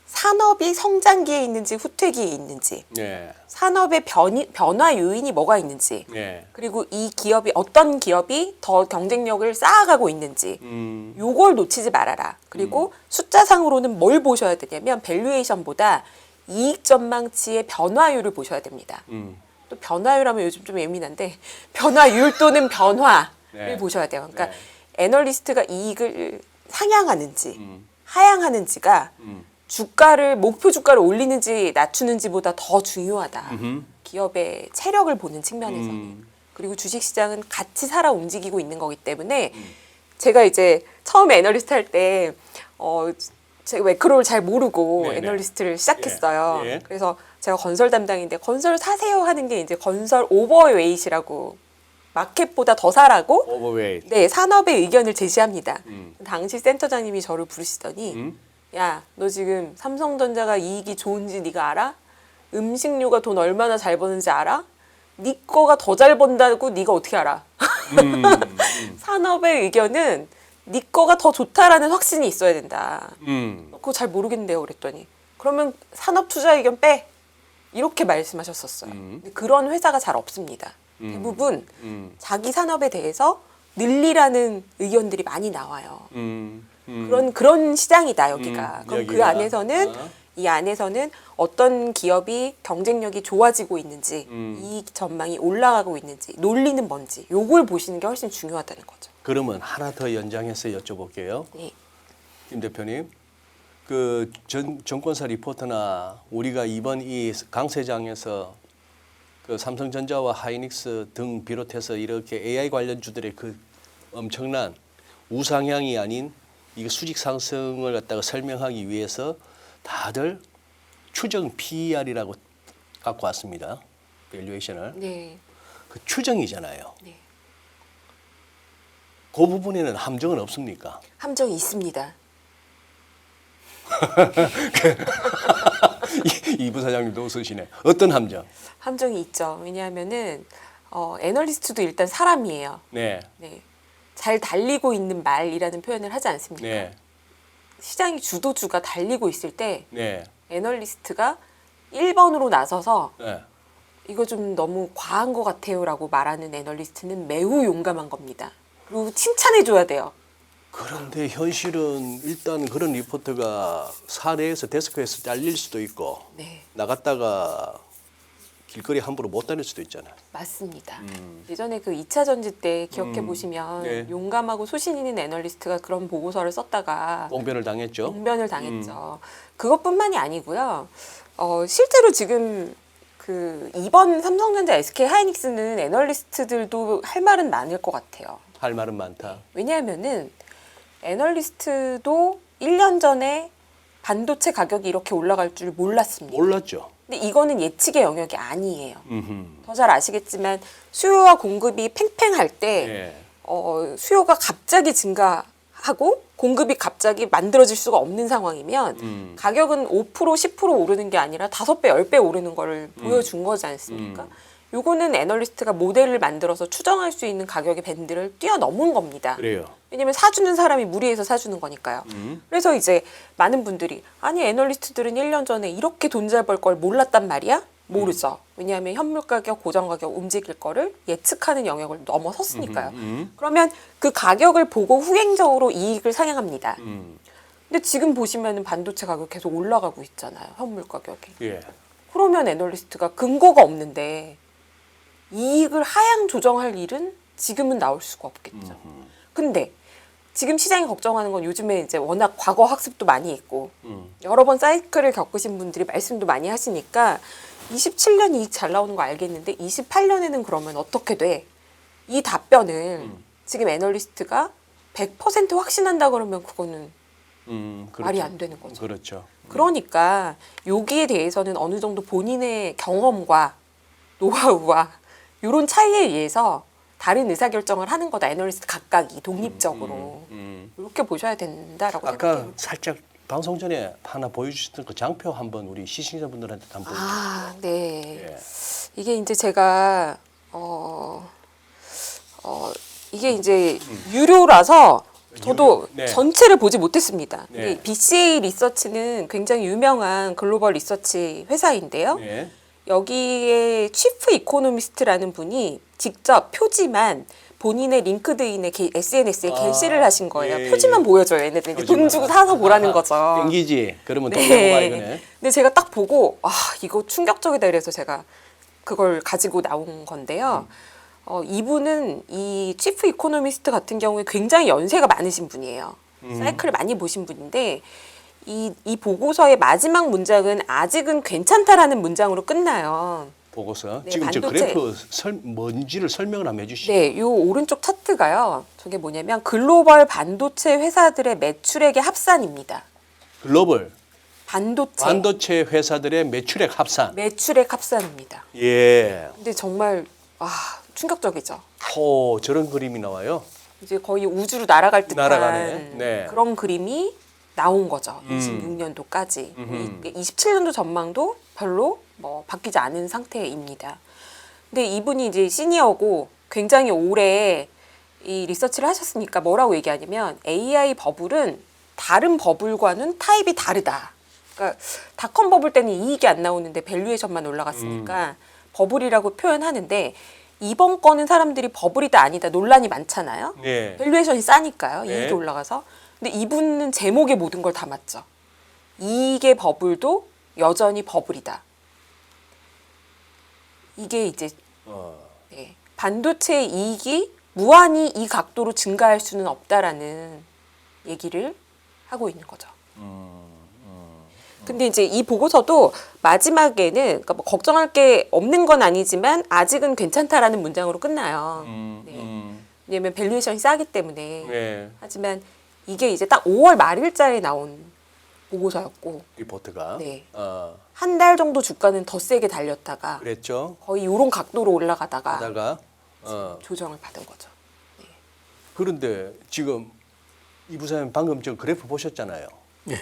산업이 성장기에 있는지 후퇴기에 있는지 예. 산업의 변화 요인이 뭐가 있는지 예. 그리고 이 기업이 어떤 기업이 더 경쟁력을 쌓아가고 있는지 요걸 놓치지 말아라. 그리고 숫자상으로는 뭘 보셔야 되냐면 밸류에이션보다 이익 전망치의 변화율을 보셔야 됩니다. 또 변화율하면 요즘 좀 예민한데 변화율 또는 변화를 네. 보셔야 돼요. 그러니까 네. 애널리스트가 이익을 상향하는지 하향하는지가 주가를 목표 주가를 올리는지 낮추는지보다 더 중요하다. 기업의 체력을 보는 측면에서는. 그리고 주식시장은 같이 살아 움직이고 있는 거기 때문에 제가 이제 처음에 애널리스트 할 때 제가 매크로를 잘 모르고 네네. 애널리스트를 시작했어요. 예. 예. 그래서 제가 건설 담당인데 건설 사세요 하는 게 이제 건설 오버웨이트라고 마켓보다 더 사라고 오버웨이트. 네, 산업의 의견을 제시합니다. 당시 센터장님이 저를 부르시더니 야, 너 지금 삼성전자가 이익이 좋은지 네가 알아? 음식료가 돈 얼마나 잘 버는지 알아? 네 거가 더 잘 번다고 네가 어떻게 알아? 산업의 의견은 네 거가 더 좋다라는 확신이 있어야 된다. 그거 잘 모르겠는데요, 그랬더니. 그러면 산업 투자 의견 빼. 이렇게 말씀하셨었어요. 근데 그런 회사가 잘 없습니다. 대부분 자기 산업에 대해서 늘리라는 의견들이 많이 나와요. 그런 시장이다 여기가. 그럼 그 여기가. 안에서는 이 안에서는 어떤 기업이 경쟁력이 좋아지고 있는지, 이 전망이 올라가고 있는지, 논리는 뭔지, 요걸 보시는 게 훨씬 중요하다는 거죠. 그러면 하나 더 연장해서 여쭤볼게요. 네. 김 대표님, 그 정권사 리포터나 우리가 이번 이 강세장에서 그 삼성전자와 하이닉스 등 비롯해서 이렇게 AI 관련주들의 그 엄청난 우상향이 아닌 이거 수직 상승을 갖다가 설명하기 위해서 다들 추정 PER이라고 갖고 왔습니다. 밸류에이션을. 네. 그 추정이잖아요. 네. 그 부분에는 함정은 없습니까? 함정이 있습니다. 이 부사장님도 웃으시네. 어떤 함정? 함정이 있죠. 왜냐하면은 애널리스트도 일단 사람이에요. 네. 네. 잘 달리고 있는 말이라는 표현을 하지 않습니까? 네. 시장이 주도주가 달리고 있을 때 네. 애널리스트가 1번으로 나서서 네. 이거 좀 너무 과한 것 같아요라고 말하는 애널리스트는 매우 용감한 겁니다. 그리고 칭찬해줘야 돼요. 그런데 현실은 일단 그런 리포터가 사내에서 데스크에서 잘릴 수도 있고 네, 나갔다가 길거리 함부로 못 다닐 수도 있잖아요. 맞습니다. 예전에 그 2차 전지 때 기억해 보시면 네. 용감하고 소신 있는 애널리스트가 그런 보고서를 썼다가 꽁변을 당했죠. 봉변을 당했죠. 그것뿐만이 아니고요. 실제로 지금 그 이번 삼성전자 SK 하이닉스는 애널리스트들도 할 말은 많을 것 같아요. 할 말은 많다. 왜냐하면은 애널리스트도 1년 전에 반도체 가격이 이렇게 올라갈 줄 몰랐습니다. 몰랐죠. 근데 이거는 예측의 영역이 아니에요. 음흠. 더 잘 아시겠지만 수요와 공급이 팽팽할 때 예. 수요가 갑자기 증가하고 공급이 갑자기 만들어질 수가 없는 상황이면 가격은 5% 10% 오르는 게 아니라 5배 10배 오르는 거를 보여준 거지 않습니까? 요거는 애널리스트가 모델을 만들어서 추정할 수 있는 가격의 밴드를 뛰어넘은 겁니다. 그래요. 왜냐면 사주는 사람이 무리해서 사주는 거니까요. 그래서 이제 많은 분들이 아니 애널리스트들은 1년 전에 이렇게 돈 잘 벌 걸 몰랐단 말이야? 모르죠. 왜냐하면 현물 가격, 고정 가격 움직일 거를 예측하는 영역을 넘어섰으니까요. 그러면 그 가격을 보고 후행적으로 이익을 상향합니다. 근데 지금 보시면은 반도체 가격 계속 올라가고 있잖아요. 현물 가격이. 예. 그러면 애널리스트가 근거가 없는데 이익을 하향 조정할 일은 지금은 나올 수가 없겠죠. 근데 지금 시장이 걱정하는 건 요즘에 이제 워낙 과거 학습도 많이 있고 여러 번 사이클을 겪으신 분들이 말씀도 많이 하시니까 27년 이익 잘 나오는 거 알겠는데 28년에는 그러면 어떻게 돼? 이 답변을 지금 애널리스트가 100% 확신한다 그러면 그거는 그렇죠. 말이 안 되는 거죠. 그렇죠. 그러니까 여기에 대해서는 어느 정도 본인의 경험과 노하우와 이런 차이에 의해서 다른 의사결정을 하는 거다. 애널리스트 각각이 독립적으로 이렇게 보셔야 된다라고 아까 생각해요. 살짝 방송 전에 하나 보여주셨던 그 장표 한번 우리 시청자분들한테 한번 아, 네. 예. 이게 이제 제가 이게 이제 유료라서 저도 네. 전체를 보지 못했습니다. 네. 이게 BCA 리서치는 굉장히 유명한 글로벌 리서치 회사인데요. 네. 여기에 치프 이코노미스트라는 분이 직접 표지만 본인의 링크드인의 SNS에 게시를 하신 거예요. 예, 표지만 예. 보여줘요. 얘네들 돈 표지만. 주고 사서 보라는 거죠. 땡기지. 그러면 돈 내고 가 이거네. 근데 제가 딱 보고 이거 충격적이다 이래서 제가 그걸 가지고 나온 건데요. 이분은 이 치프 이코노미스트 같은 경우에 굉장히 연세가 많으신 분이에요. 사이클을 많이 보신 분인데 이 보고서의 마지막 문장은 아직은 괜찮다라는 문장으로 끝나요. 보고서. 네, 지금 저 반도체. 그래프 뭔지를 설명을 한번 해주시죠. 네, 요 오른쪽 차트가요. 저게 뭐냐면 글로벌 반도체 회사들의 매출액의 합산입니다. 글로벌 반도체 반도체 회사들의 매출액 합산. 매출액 합산입니다. 예. 근데 정말 충격적이죠. 저런 그림이 나와요. 이제 거의 우주로 날아갈 듯한 날아가네. 네. 그런 그림이 나온 거죠. 26년도까지. 27년도 전망도 별로 바뀌지 않은 상태입니다. 근데 이분이 이제 시니어고 굉장히 오래 이 리서치를 하셨으니까 뭐라고 얘기하냐면 AI 버블은 다른 버블과는 타입이 다르다. 그러니까 닷컴 버블 때는 이익이 안 나오는데 밸류에이션만 올라갔으니까 버블이라고 표현하는데 이번 건은 사람들이 버블이다 아니다 논란이 많잖아요. 예. 밸류에이션이 싸니까요. 네. 이익이 올라가서. 근데 이분은 제목에 모든 걸 담았죠. 이익의 버블도 여전히 버블이다. 이게 이제 네, 반도체의 이익이 무한히 이 각도로 증가할 수는 없다라는 얘기를 하고 있는 거죠. 근데 이제 이 보고서도 마지막에는 그러니까 뭐 걱정할 게 없는 건 아니지만 아직은 괜찮다라는 문장으로 끝나요. 네. 왜냐면 밸류에이션이 싸기 때문에. 네. 하지만 이게 이제 딱 5월 말일자에 나온 보고서였고 리포트가. 네. 어, 한 달 정도 주가는 더 세게 달렸다가 그랬죠. 거의 이런 각도로 올라가다가 하다가 조정을 받은 거죠. 그런데 지금 이 부사님 방금 저 그래프 보셨잖아요. 예.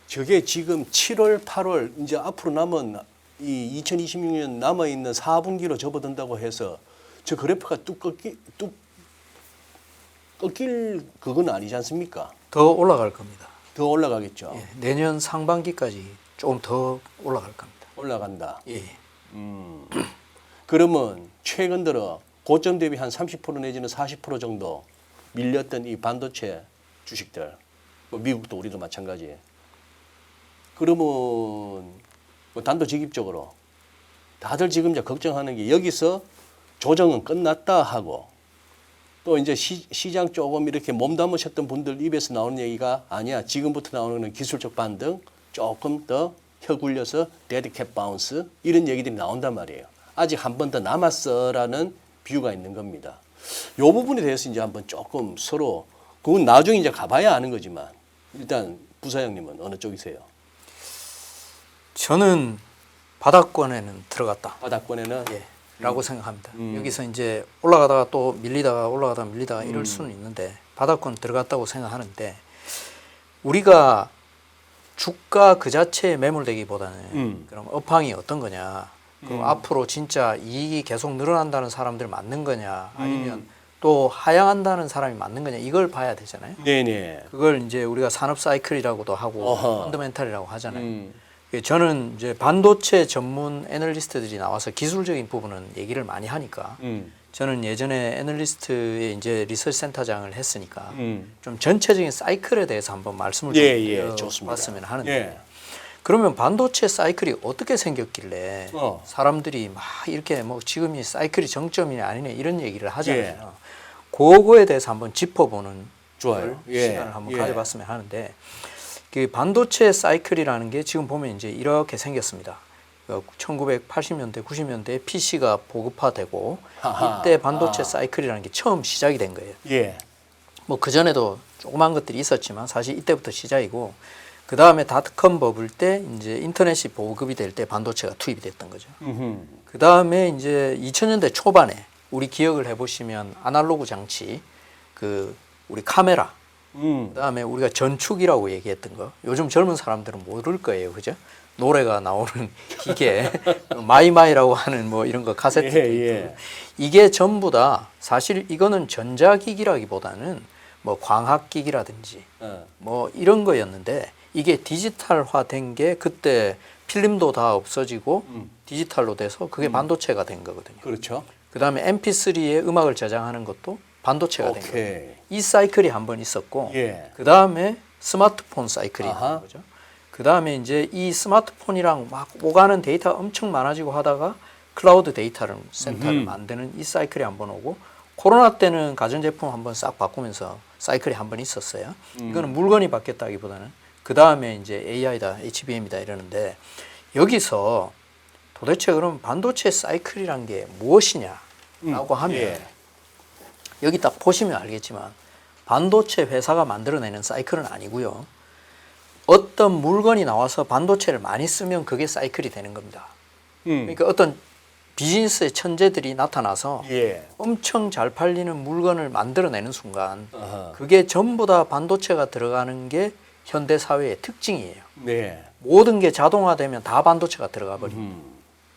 저게 지금 7월, 8월 이제 앞으로 남은 이 2026년 남아 있는 4분기로 접어든다고 해서 저 그래프가 뚝 꺾일 그건 아니지 않습니까? 더 올라갈 겁니다. 더 올라가겠죠. 예. 내년 상반기까지 조금 더 올라갈 겁니다. 올라간다. 예. 그러면 최근 들어 고점 대비 한 30% 내지는 40% 정도 밀렸던 이 반도체 주식들, 뭐 미국도 우리도 마찬가지. 그러면 뭐 단도직입적으로 다들 지금 이제 걱정하는 게 여기서 조정은 끝났다 하고 또 이제 시장 조금 이렇게 몸담으셨던 분들 입에서 나오는 얘기가 아니야. 지금부터 나오는 기술적 반등 조금 더 혀 굴려서 데드캣 바운스 이런 얘기들이 나온단 말이에요. 아직 한 번 더 남았어라는 뷰가 있는 겁니다. 이 부분에 대해서 이제 한번 조금 서로 그건 나중에 이제 가봐야 아는 거지만 일단 부사장님은 어느 쪽이세요? 저는 바닥권에는 들어갔다. 바닥권에는 예. 라고 생각합니다. 여기서 이제 올라가다가 또 밀리다가 올라가다가 밀리다가 이럴 수는 있는데 바닥권 들어갔다고 생각하는데 우리가 주가 그 자체에 매몰되기보다는 그럼 업황이 어떤 거냐 그럼 앞으로 진짜 이익이 계속 늘어난다는 사람들 맞는 거냐 아니면 또 하향한다는 사람이 맞는 거냐 이걸 봐야 되잖아요. 네네. 그걸 이제 우리가 산업 사이클이라고도 하고 어허. 펀더멘탈이라고 하잖아요. 저는 이제 반도체 전문 애널리스트들이 나와서 기술적인 부분은 얘기를 많이 하니까 저는 예전에 애널리스트의 이제 리서치 센터장을 했으니까 좀 전체적인 사이클에 대해서 한번 말씀을 좀 좋습니다. 드렸으면 하는데 예. 그러면 반도체 사이클이 어떻게 생겼길래 어. 사람들이 막 이렇게 뭐 지금이 사이클이 정점이냐 아니냐 이런 얘기를 하잖아요. 예. 그거에 대해서 한번 짚어보는 좋아요. 예. 시간을 한번 예. 가져봤으면 하는데 그 반도체 사이클이라는 게 지금 보면 이제 이렇게 생겼습니다. 1980년대, 90년대에 PC가 보급화되고 하하. 이때 반도체 사이클이라는 게 처음 시작이 된 거예요. 예. 뭐 그전에도 조그만 것들이 있었지만 사실 이때부터 시작이고 그 다음에 닷컴 버블 때 이제 인터넷이 보급이 될 때 반도체가 투입이 됐던 거죠. 그 다음에 이제 2000년대 초반에 우리 기억을 해보시면 아날로그 장치, 그 우리 카메라, 그 다음에 우리가 전축이라고 얘기했던 거 요즘 젊은 사람들은 모를 거예요. 그죠? 노래가 나오는 기계, 마이마이라고 하는 뭐 이런 거 카세트 테이프. 예. 이게 전부 다 사실 이거는 전자기기라기보다는 뭐 광학기기라든지 뭐 이런 거였는데 이게 디지털화된 게 그때 필름도 다 없어지고 디지털로 돼서 그게 반도체가 된 거거든요. 그렇죠. 그 다음에 MP3에 음악을 저장하는 것도 반도체가 된 거예요. 오케이. 이 사이클이 한 번 있었고 예. 그 다음에 스마트폰 사이클이 아하. 있는 거죠. 그 다음에 이제 이 스마트폰이랑 막 오가는 데이터가 엄청 많아지고 하다가 클라우드 데이터를 센터를 만드는 이 사이클이 한 번 오고 코로나 때는 가전제품 한번 싹 바꾸면서 사이클이 한 번 있었어요. 이거는 물건이 바뀌었다기보다는 그 다음에 이제 AI다, HBM이다 이러는데 여기서 도대체 그럼 반도체 사이클이란 게 무엇이냐라고 하면 예. 여기 딱 보시면 알겠지만 반도체 회사가 만들어내는 사이클은 아니고요. 어떤 물건이 나와서 반도체를 많이 쓰면 그게 사이클이 되는 겁니다. 그러니까 어떤 비즈니스의 천재들이 나타나서 예. 엄청 잘 팔리는 물건을 만들어내는 순간 아하. 그게 전부 다 반도체가 들어가는 게 현대 사회의 특징이에요. 네. 모든 게 자동화되면 다 반도체가 들어가 버립니다.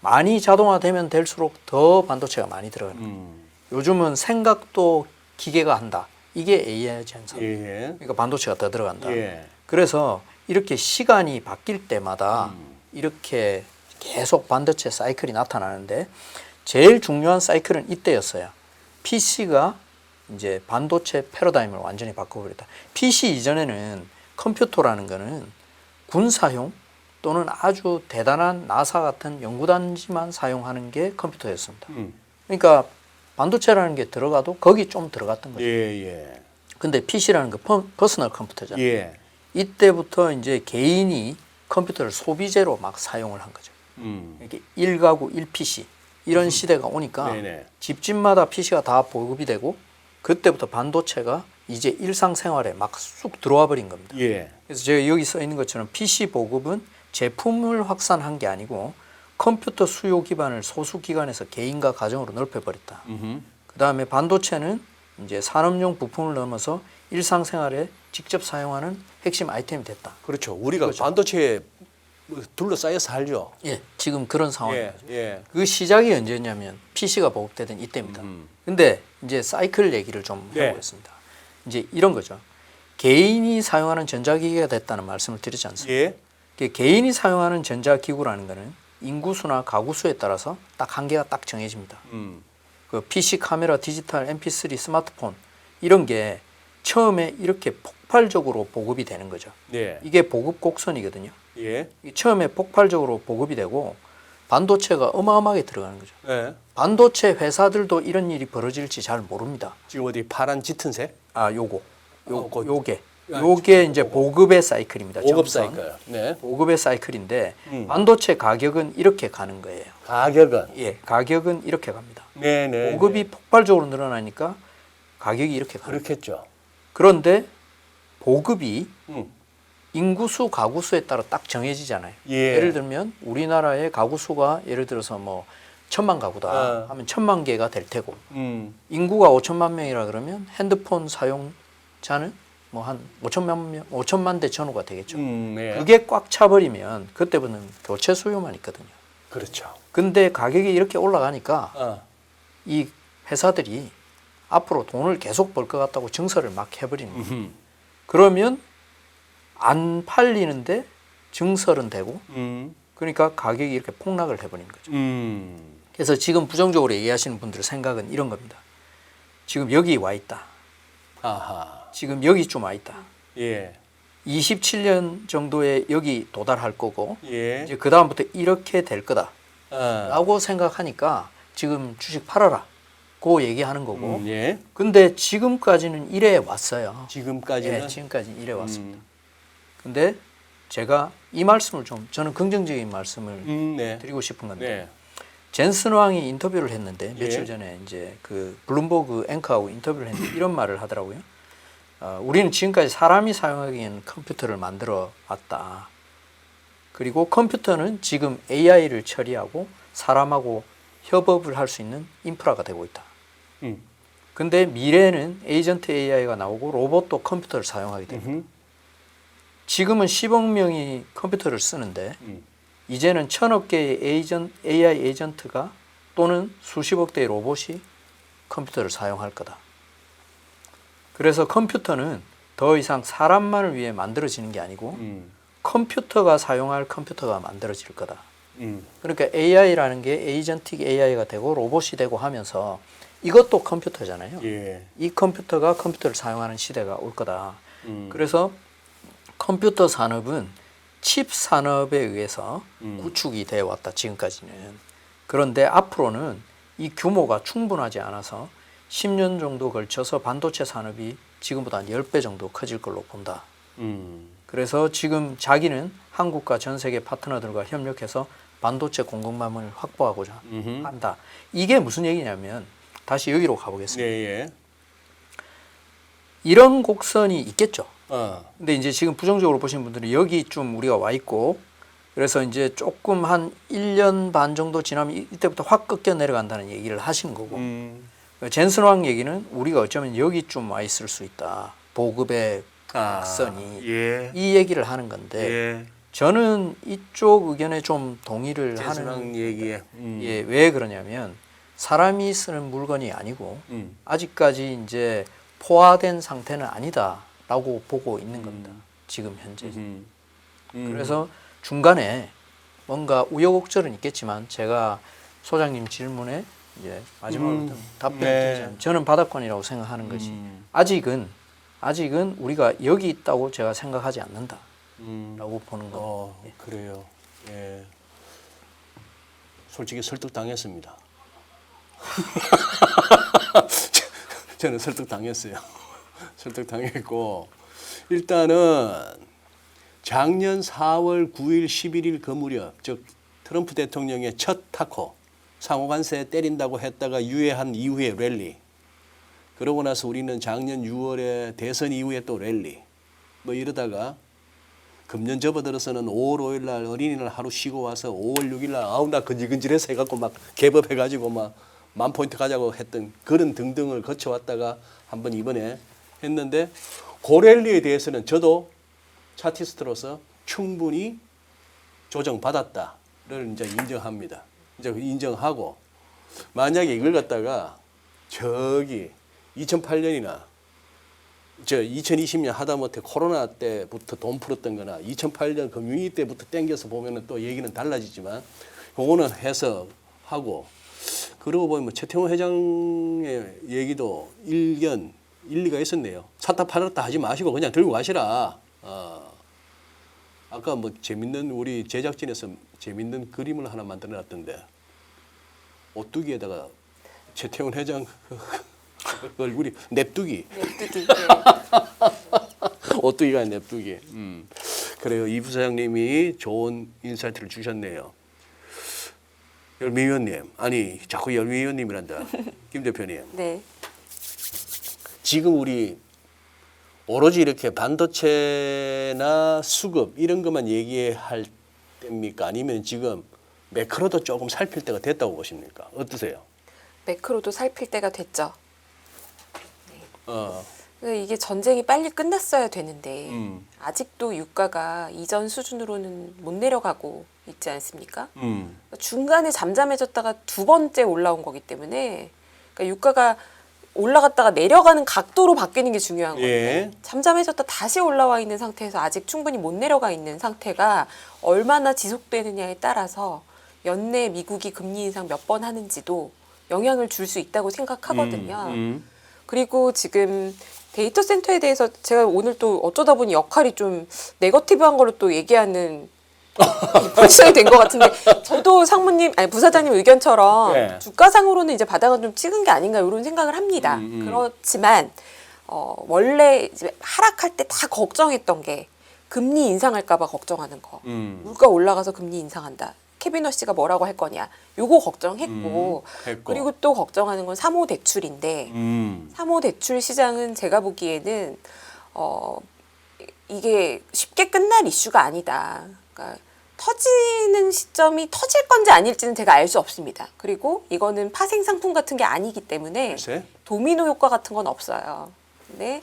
많이 자동화되면 될수록 더 반도체가 많이 들어가는 거예요. 요즘은 생각도 기계가 한다. 이게 AI지 않습니까? 예. 그러니까 반도체가 더 들어간다. 예. 그래서 이렇게 시간이 바뀔 때마다 이렇게 계속 반도체 사이클이 나타나는데 제일 중요한 사이클은 이때였어요. PC가 이제 반도체 패러다임을 완전히 바꿔버렸다. PC 이전에는 컴퓨터라는 거는 군사용 또는 아주 대단한 나사 같은 연구단지만 사용하는 게 컴퓨터였습니다. 그러니까 반도체라는 게 들어가도 거기 좀 들어갔던 거죠. 예. 근데 PC라는 거 퍼스널 컴퓨터잖아요. 예. 이때부터 이제 개인이 컴퓨터를 소비재로 막 사용을 한 거죠. 이렇게 1가구 1PC 이런 시대가 오니까 네네. 집집마다 PC가 다 보급이 되고 그때부터 반도체가 이제 일상생활에 막 쑥 들어와 버린 겁니다. 예. 그래서 제가 여기 써 있는 것처럼 PC 보급은 제품을 확산한 게 아니고 컴퓨터 수요 기반을 소수 기관에서 개인과 가정으로 넓혀버렸다. 그 다음에 반도체는 이제 산업용 부품을 넘어서 일상생활에 직접 사용하는 핵심 아이템이 됐다. 그렇죠. 우리가 반도체에 둘러싸여 살죠. 예, 지금 그런 상황입니다. 예. 그 시작이 언제냐면 PC가 보급되던 이때입니다. 근데 이제 사이클 얘기를 좀 네. 해보겠습니다. 이제 이런 거죠. 개인이 사용하는 전자기기가 됐다는 말씀을 드리지 않습니까? 예. 개인이 사용하는 전자기구라는 거는 인구수나 가구수에 따라서 딱 한계가 딱 정해집니다. 그 PC 카메라, 디지털, MP3, 스마트폰 이런 게 처음에 이렇게 폭발적으로 보급이 되는 거죠. 예. 이게 보급 곡선이거든요. 예. 처음에 폭발적으로 보급이 되고 반도체가 어마어마하게 들어가는 거죠. 예. 반도체 회사들도 이런 일이 벌어질지 잘 모릅니다. 지금 어디 파란 짙은 색? 아, 요게 이제 요거. 보급의 사이클입니다. 보급 점선. 사이클. 네. 보급의 사이클인데 반도체 가격은 이렇게 가는 거예요. 가격은. 예, 가격은 이렇게 갑니다. 네네. 보급이 폭발적으로 늘어나니까 가격이 이렇게 가요. 그렇겠죠. 그런데 보급이 음. 인구수, 가구수에 따라 딱 정해지잖아요. 예. 예를 들면 우리나라의 가구수가 예를 들어서 뭐 1000만 가구다 하면 1000만 개가 될 테고 인구가 5천만 명이라 그러면 핸드폰 사용자는 뭐 한 5천만 대 전후가 되겠죠. 네. 그게 꽉 차버리면 그때부터는 교체 수요만 있거든요. 그렇죠. 근데 가격이 이렇게 올라가니까 어. 이 회사들이 앞으로 돈을 계속 벌 것 같다고 증설을 막 해버리는 거예요. 그러면 안 팔리는데 증설은 되고 그러니까 가격이 이렇게 폭락을 해버리는 거죠. 그래서 지금 부정적으로 얘기하시는 분들의 생각은 이런 겁니다. 지금 여기 와 있다. 아하. 지금 여기 좀 와 있다. 예. 27년 정도에 여기 도달할 거고 예. 이제 그 다음부터 이렇게 될 거다. 아. 라고 생각하니까 지금 주식 팔아라. 고 얘기하는 거고. 예. 근데 지금까지는 이래 왔어요. 지금까지는. 예, 지금까지 이래 왔습니다. 근데 제가 이 말씀을 저는 긍정적인 말씀을 네. 드리고 싶은 건데 네. 젠슨 왕이 인터뷰를 했는데 며칠 예. 전에 이제 그 블룸버그 앵커하고 인터뷰를 했는데 이런 말을 하더라고요. 우리는 지금까지 사람이 사용하기에는 컴퓨터를 만들어 왔다. 그리고 컴퓨터는 지금 AI를 처리하고 사람하고 협업을 할 수 있는 인프라가 되고 있다. 근데 미래에는 에이전트 AI가 나오고 로봇도 컴퓨터를 사용하게 됩니다. 지금은 10억 명이 컴퓨터를 쓰는데 이제는 1000억 개의 AI 에이전트가 또는 수십억 대의 로봇이 컴퓨터를 사용할 거다. 그래서 컴퓨터는 더 이상 사람만을 위해 만들어지는 게 아니고 컴퓨터가 사용할 컴퓨터가 만들어질 거다. 그러니까 AI라는 게 에이전틱 AI가 되고 로봇이 되고 하면서 이것도 컴퓨터잖아요. 예. 이 컴퓨터가 컴퓨터를 사용하는 시대가 올 거다. 그래서 컴퓨터 산업은 칩 산업에 의해서 구축이 되어 왔다. 지금까지는. 그런데 앞으로는 이 규모가 충분하지 않아서 10년 정도 걸쳐서 반도체 산업이 지금보다 한 10배 정도 커질 걸로 본다. 그래서 지금 자기는 한국과 전 세계 파트너들과 협력해서 반도체 공급망을 확보하고자 한다. 이게 무슨 얘기냐면 다시 여기로 가보겠습니다. 예. 이런 곡선이 있겠죠. 어. 근데 이제 지금 부정적으로 보시는 분들은 여기쯤 우리가 와 있고 그래서 이제 조금 한 1년 반 정도 지나면 이때부터 확 꺾여 내려간다는 얘기를 하시는 거고 젠슨 왕 얘기는 우리가 어쩌면 여기쯤 와 있을 수 있다. 보급의 곡선이 예. 이 얘기를 하는 건데 예. 저는 이쪽 의견에 좀 동의를 젠슨 왕 하는 얘기에. 예, 왜 그러냐면 사람이 쓰는 물건이 아니고 아직까지 이제 포화된 상태는 아니다라고 보고 있는 겁니다. 지금 현재. 그래서 중간에 뭔가 우여곡절은 있겠지만 제가 소장님 질문에 이제 마지막으로 답변을 네. 드리자면 저는 바닥권이라고 생각하는 것이 아직은 우리가 여기 있다고 제가 생각하지 않는다라고 보는 거. 그래요. 예. 솔직히 설득당했습니다. 저는 설득당했어요. 설득당했고 일단은 작년 4월 9일 11일 그 무렵 즉 트럼프 대통령의 첫 타코 상호간세 때린다고 했다가 유예한 이후에 랠리 그러고 나서 우리는 작년 6월에 대선 이후에 또 랠리 뭐 이러다가 금년 접어들어서는 5월 5일 날 어린이날 하루 쉬고 와서 5월 6일 날 아우 나 근질근질해서 해갖고 막 개법해가지고 막 10,000포인트 가자고 했던 그런 등등을 거쳐왔다가 한번 이번에 했는데 고랠리에 대해서는 저도 차티스트로서 충분히 조정받았다를 이제 인정합니다. 이제 인정하고 만약에 이걸 갖다가 저기 2008년이나 저 2020년 하다못해 코로나 때부터 돈 풀었던 거나 2008년 금융위 때부터 땡겨서 보면은 또 얘기는 달라지지만 그거는 해석하고 그러고 보면 최태원 회장의 얘기도 일리가 있었네요. 샀다 팔았다 하지 마시고 그냥 들고 가시라. 아까 뭐 재밌는 우리 제작진에서 재밌는 그림을 하나 만들어 놨던데 오뚜기에다가 최태원 회장 얼굴이 냅두기. 냅두기. 오뚜기가 냅두기. 그래요. 이 부사장님이 좋은 인사이트를 주셨네요. 열미위원님, 아니 자꾸 열미위원님이란다. 김 대표님. 네. 지금 우리 오로지 이렇게 반도체나 수급 이런 것만 얘기할 때입니까? 아니면 지금 매크로도 조금 살필 때가 됐다고 보십니까? 어떠세요? 매크로도 살필 때가 됐죠. 어, 이게 전쟁이 빨리 끝났어야 되는데 아직도 유가가 이전 수준으로는 못 내려가고 있지 않습니까? 중간에 잠잠해졌다가 두 번째 올라온 거기 때문에 그러니까 유가가 올라갔다가 내려가는 각도로 바뀌는 게 중요한 건데 예. 잠잠해졌다 다시 올라와 있는 상태에서 아직 충분히 못 내려가 있는 상태가 얼마나 지속되느냐에 따라서 연내 미국이 금리 인상 몇 번 하는지도 영향을 줄 수 있다고 생각하거든요. 그리고 지금 데이터 센터에 대해서 제가 오늘 또 어쩌다 보니 역할이 좀 네거티브한 걸로 또 얘기하는 포지션이 된 것 같은데 저도 상무님 아니 부사장님 의견처럼 네. 주가상으로는 이제 바닥은 좀 찍은 게 아닌가 이런 생각을 합니다. 그렇지만 원래 이제 하락할 때 다 걱정했던 게 금리 인상할까봐 걱정하는 거. 물가 올라가서 금리 인상한다. 캐비너 씨가 뭐라고 할 거냐. 요거 걱정했고 했고. 그리고 또 걱정하는 건 3호 대출인데 3호 대출 시장은 제가 보기에는 이게 쉽게 끝날 이슈가 아니다. 그러니까 터지는 시점이 터질 건지 아닐지는 제가 알 수 없습니다. 그리고 이거는 파생 상품 같은 게 아니기 때문에 글쎄? 도미노 효과 같은 건 없어요. 근데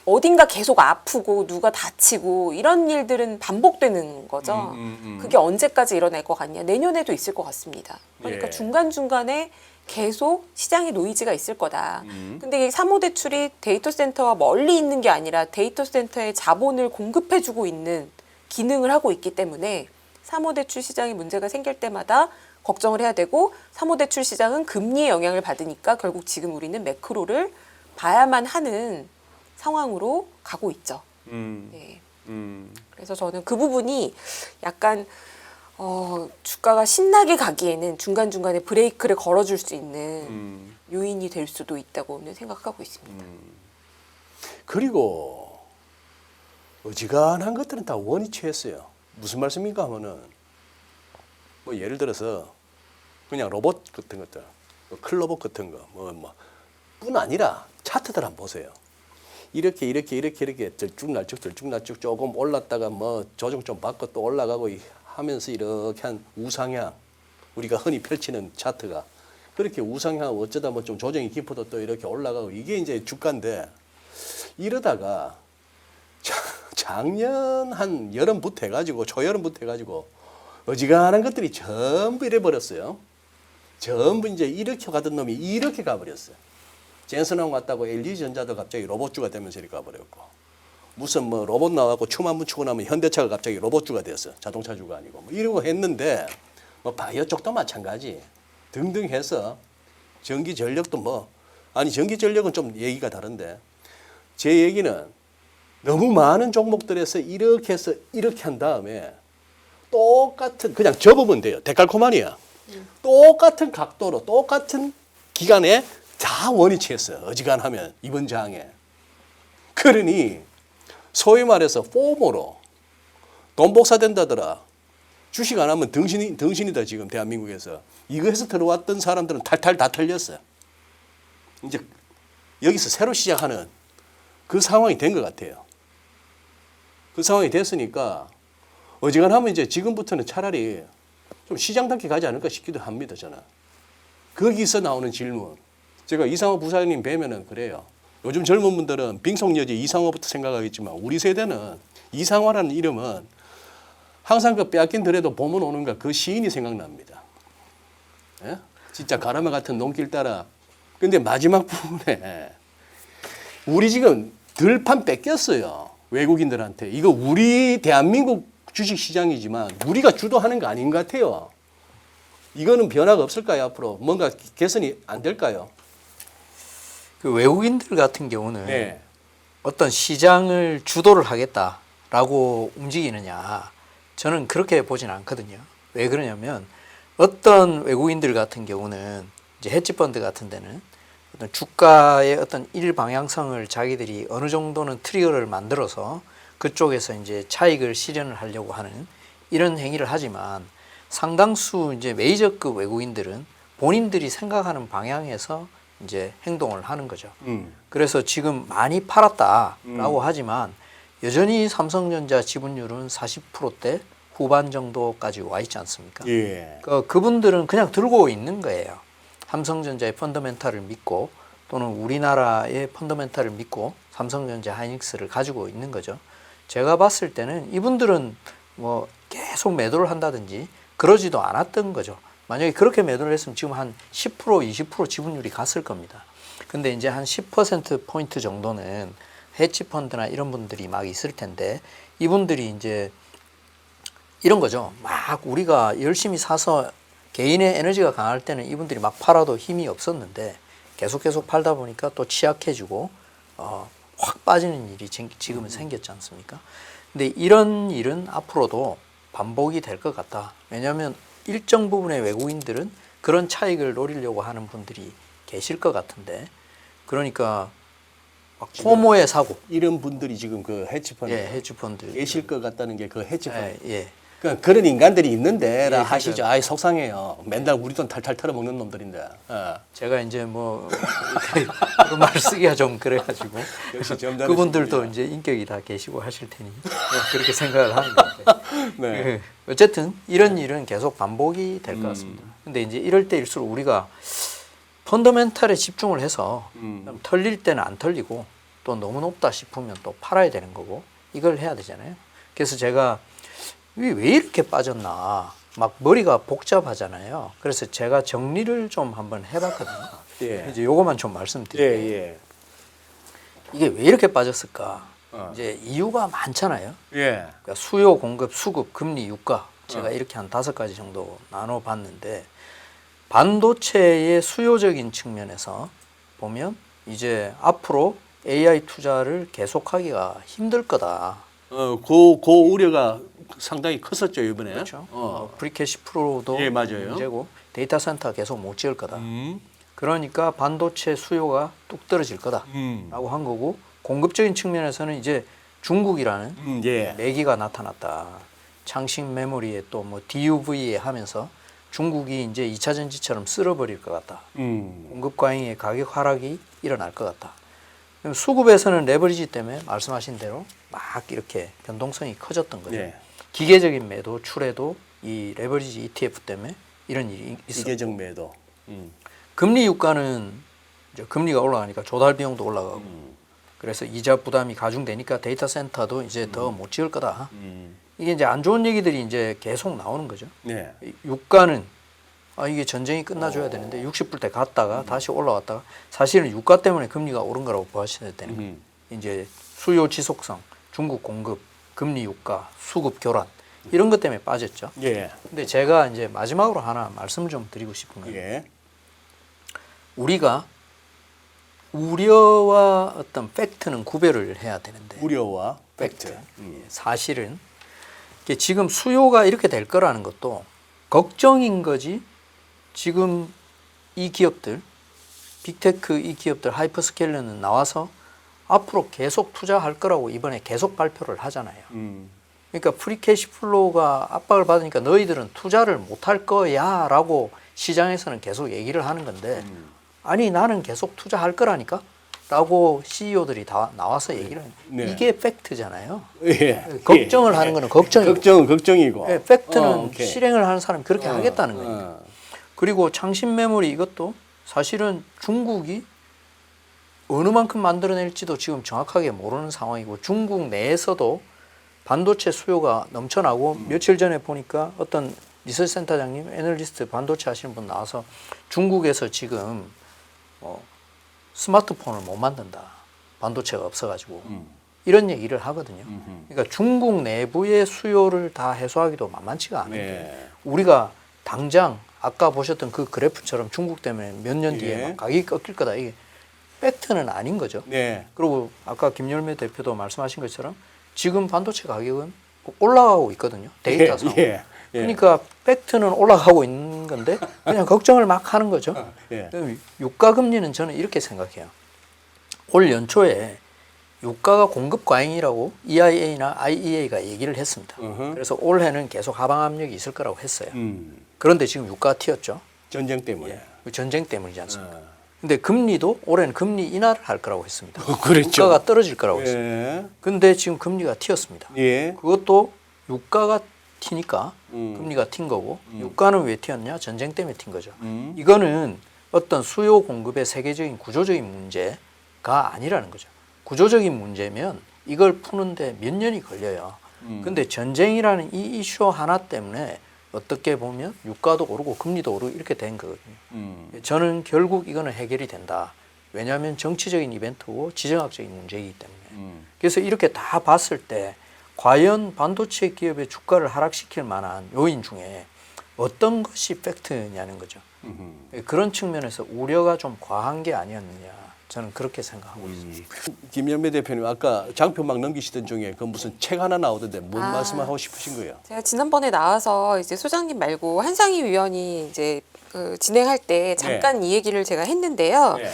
어딘가 계속 아프고 누가 다치고 이런 일들은 반복되는 거죠. 그게 언제까지 일어날 것 같냐? 내년에도 있을 것 같습니다. 그러니까 예. 중간중간에 계속 시장에 노이즈가 있을 거다. 근데 이 3호 대출이 데이터 센터와 멀리 있는 게 아니라 데이터 센터에 자본을 공급해주고 있는 기능을 하고 있기 때문에 3호 대출 시장에 문제가 생길 때마다 걱정을 해야 되고 3호 대출 시장은 금리의 영향을 받으니까 결국 지금 우리는 매크로를 봐야만 하는 상황으로 가고 있죠. 네. 그래서 저는 그 부분이 약간 주가가 신나게 가기에는 중간중간에 브레이크를 걸어줄 수 있는 요인이 될 수도 있다고는 생각하고 있습니다. 그리고 어지간한 것들은 다 원위 취했어요. 무슨 말씀인가 하면은 뭐 예를 들어서 그냥 로봇 같은 것들, 뭐 클로봇 같은 거, 뿐 아니라 차트들 한번 보세요. 이렇게 들쭉날쭉 조금 올랐다가 뭐 조정 좀 받고 또 올라가고 하면서 이렇게 한 우상향 우리가 흔히 펼치는 차트가 그렇게 우상향 어쩌다 뭐 좀 조정이 깊어도 또 이렇게 올라가고 이게 이제 주가인데 이러다가 작년 한 여름부터 해가지고 초여름부터 해가지고 어지간한 것들이 전부 이래 버렸어요. 전부 이제 이렇게 가던 놈이 이렇게 가버렸어요. 젠슨하고 갔다고 LG전자도 갑자기 로봇주가 되면서 이렇게 가버렸고 무슨 뭐 로봇 나와고 춤 한 번 추고 나면 현대차가 갑자기 로봇주가 됐어. 자동차주가 아니고. 뭐 이러고 했는데 뭐 바이오 쪽도 마찬가지. 등등 해서 전기 전력도 뭐 아니 전기 전력은 좀 얘기가 다른데 제 얘기는 너무 많은 종목들에서 이렇게 해서 이렇게 한 다음에 똑같은 그냥 접으면 돼요. 데칼코마니야. 똑같은 각도로 똑같은 기간에 다 원위치했어요. 어지간하면 이번 장에. 그러니 소위 말해서 포모로 돈 복사된다더라. 주식 안 하면 덩신이다 지금 대한민국에서. 이거 해서 들어왔던 사람들은 탈탈 다 털렸어요. 이제 여기서 새로 시작하는 그 상황이 된 것 같아요. 그 상황이 됐으니까 어지간하면 이제 지금부터는 차라리 좀 시장답게 가지 않을까 싶기도 합니다. 저는. 거기서 나오는 질문. 제가 이상호 부사장님 뵈면은 그래요. 요즘 젊은 분들은 빙속여지 이상호부터 생각하겠지만 우리 세대는 이상화라는 이름은 항상 그 빼앗긴 들에도 봄은 오는가 그 시인이 생각납니다. 예? 진짜 가라마 같은 논길 따라. 근데 마지막 부분에 우리 지금 들판 뺏겼어요. 외국인들한테. 이거 우리 대한민국 주식시장이지만 우리가 주도하는 거 아닌 것 같아요. 이거는 변화가 없을까요? 앞으로 뭔가 개선이 안 될까요? 그 외국인들 같은 경우는 네. 어떤 시장을 주도를 하겠다라고 움직이느냐 저는 그렇게 보진 않거든요. 왜 그러냐면 어떤 외국인들 같은 경우는 이제 헤지펀드 같은 데는 어떤 주가의 어떤 일방향성을 자기들이 어느 정도는 트리거를 만들어서 그쪽에서 이제 차익을 실현을 하려고 하는 이런 행위를 하지만 상당수 이제 메이저급 외국인들은 본인들이 생각하는 방향에서 이제 행동을 하는 거죠. 그래서 지금 많이 팔았다라고 하지만 여전히 삼성전자 지분율은 40%대 후반 정도까지 와 있지 않습니까? 예. 그분들은 그냥 들고 있는 거예요. 삼성전자의 펀더멘탈을 믿고 또는 우리나라의 펀더멘탈을 믿고 삼성전자 하이닉스를 가지고 있는 거죠. 제가 봤을 때는 이분들은 뭐 계속 매도를 한다든지 그러지도 않았던 거죠. 만약에 그렇게 매도를 했으면 지금 한 10%, 20% 지분율이 갔을 겁니다. 근데 이제 한 10%포인트 정도는 헤지펀드나 이런 분들이 막 있을 텐데 이분들이 이제 이런 거죠. 막 우리가 열심히 사서 개인의 에너지가 강할 때는 이분들이 막 팔아도 힘이 없었는데 계속 팔다 보니까 또 취약해지고 확 빠지는 일이 지금은 생겼지 않습니까? 근데 이런 일은 앞으로도 반복이 될 것 같다. 왜냐하면 일정 부분의 외국인들은 그런 차익을 노리려고 하는 분들이 계실 것 같은데 그러니까 막 포모에 사고 이런 분들이 지금 그 헤지펀드 헤지펀드 계실 것 같다는 게 그 헤지펀드. 예. 그러니까 그런 인간들이 있는데라 예, 하시죠. 아이 속상해요. 맨날 우리 돈 탈탈 털어먹는 놈들인데. 제가 이제 뭐 그런 말을 쓰기가 좀 그래가지고 역시 점잖으십니다. 그분들도 이제 인격이 다 계시고 하실 테니 그렇게 생각을 하는 건데 네. 어쨌든 이런 일은 계속 반복이 될 것 같습니다. 근데 이제 이럴 때일수록 우리가 펀더멘탈에 집중을 해서 털릴 때는 안 털리고 또 너무 높다 싶으면 또 팔아야 되는 거고 이걸 해야 되잖아요. 그래서 제가 왜 이렇게 빠졌나 막 머리가 복잡하잖아요. 그래서 제가 정리를 좀 한번 해봤거든요. 예. 이제 요것만 좀 말씀드릴게요. 예. 이게 왜 이렇게 빠졌을까? 이제 이유가 많잖아요. 예. 그러니까 수요, 공급, 수급, 금리, 유가 제가 이렇게 한 5가지 정도 나눠봤는데 반도체의 수요적인 측면에서 보면 이제 앞으로 AI 투자를 계속하기가 힘들 거다. 그 우려가 상당히 컸었죠 이번에. 그렇죠. 프리캐시 프로도 예, 맞아요. 문제고 데이터 센터 계속 못 지을 거다. 그러니까 반도체 수요가 뚝 떨어질 거다라고 한 거고 공급적인 측면에서는 이제 중국이라는 예. 매기가 나타났다. 창식 메모리에 또 뭐 DUV에 하면서 중국이 이제 2차 전지처럼 쓸어버릴 것 같다. 공급 과잉의 가격 하락이 일어날 것 같다. 그럼 수급에서는 레버리지 때문에 말씀하신 대로 막 이렇게 변동성이 커졌던 거죠. 예. 기계적인 매도, 출에도 이 레버리지 ETF 때문에 이런 일이 있어. 기계적 매도. 금리 유가는 이제 금리가 올라가니까 조달 비용도 올라가고 그래서 이자 부담이 가중되니까 데이터 센터도 이제 더 못 지을 거다. 이게 이제 안 좋은 얘기들이 이제 계속 나오는 거죠. 네. 유가는 이게 전쟁이 끝나줘야 되는데 60불대 갔다가 다시 올라왔다가 사실은 유가 때문에 금리가 오른 거라고 보셔야 되는 거예요. 이제 수요 지속성, 중국 공급, 금리 유가, 수급 교란 이런 것 때문에 빠졌죠. 예. 근데 제가 이제 마지막으로 하나 말씀을 좀 드리고 싶은 건 예. 우리가 우려와 어떤 팩트는 구별을 해야 되는데 우려와 팩트. 사실은 이게 지금 수요가 이렇게 될 거라는 것도 걱정인 거지. 지금 이 기업들 빅테크 이 기업들 하이퍼스케일러는 나와서 앞으로 계속 투자할 거라고 이번에 계속 발표를 하잖아요. 그러니까 프리캐시플로우가 압박을 받으니까 너희들은 투자를 못할 거야 라고 시장에서는 계속 얘기를 하는 건데 아니 나는 계속 투자할 거라니까 라고 CEO들이 다 나와서 얘기를 해요. 네. 이게 팩트잖아요. 예. 걱정을 하는 거는 걱정이고 걱정은 걱정이고. 예, 팩트는 오케이. 실행을 하는 사람이 그렇게 하겠다는 거예요. 그리고 창신 메모리 이것도 사실은 중국이 어느 만큼 만들어낼지도 지금 정확하게 모르는 상황이고 중국 내에서도 반도체 수요가 넘쳐나고 며칠 전에 보니까 어떤 리서치 센터장님, 애널리스트 반도체 하시는 분 나와서 중국에서 지금 스마트폰을 못 만든다. 반도체가 없어가지고 이런 얘기를 하거든요. 그러니까 중국 내부의 수요를 다 해소하기도 만만치가 않은데 네. 우리가 당장 아까 보셨던 그 그래프처럼 중국 때문에 몇 년 뒤에 예. 막 가격이 꺾일 거다. 이게 팩트는 아닌 거죠. 네. 그리고 아까 김열매 대표도 말씀하신 것처럼 지금 반도체 가격은 올라가고 있거든요. 데이터상. 예. 예. 그러니까 팩트는 올라가고 있는 건데 그냥 걱정을 막 하는 거죠. 예. 유가 금리는 저는 이렇게 생각해요. 올 연초에 유가가 공급 과잉이라고 EIA나 IEA가 얘기를 했습니다. 그래서 올해는 계속 하방 압력이 있을 거라고 했어요. 그런데 지금 유가가 튀었죠. 전쟁 때문에. 예. 전쟁 때문이지 않습니까? 근데 금리도 올해는 금리 인하를 할 거라고 했습니다. 그렇죠. 유가가 떨어질 거라고 했습니다. 예. 근데 지금 금리가 튀었습니다. 예. 그것도 유가가 튀니까 금리가 튄 거고 유가는 왜 튀었냐? 전쟁 때문에 튄 거죠. 이거는 어떤 수요 공급의 세계적인 구조적인 문제가 아니라는 거죠. 구조적인 문제면 이걸 푸는데 몇 년이 걸려요. 근데 전쟁이라는 이 이슈 하나 때문에 어떻게 보면 유가도 오르고 금리도 오르고 이렇게 된 거거든요. 저는 결국 이거는 해결이 된다. 왜냐하면 정치적인 이벤트고 지정학적인 문제이기 때문에. 그래서 이렇게 다 봤을 때 과연 반도체 기업의 주가를 하락시킬 만한 요인 중에 어떤 것이 팩트냐는 거죠. 그런 측면에서 우려가 좀 과한 게 아니었느냐. 저는 그렇게 생각하고 있습니다. 김연배 대표님 아까 장표 막 넘기시던 중에 그 무슨 책 하나 나오던데 뭔 말씀하고 싶으신 거예요? 제가 지난번에 나와서 이제 소장님 말고 한상희 위원이 이제 그 진행할 때 잠깐 이 얘기를 제가 했는데요. 네.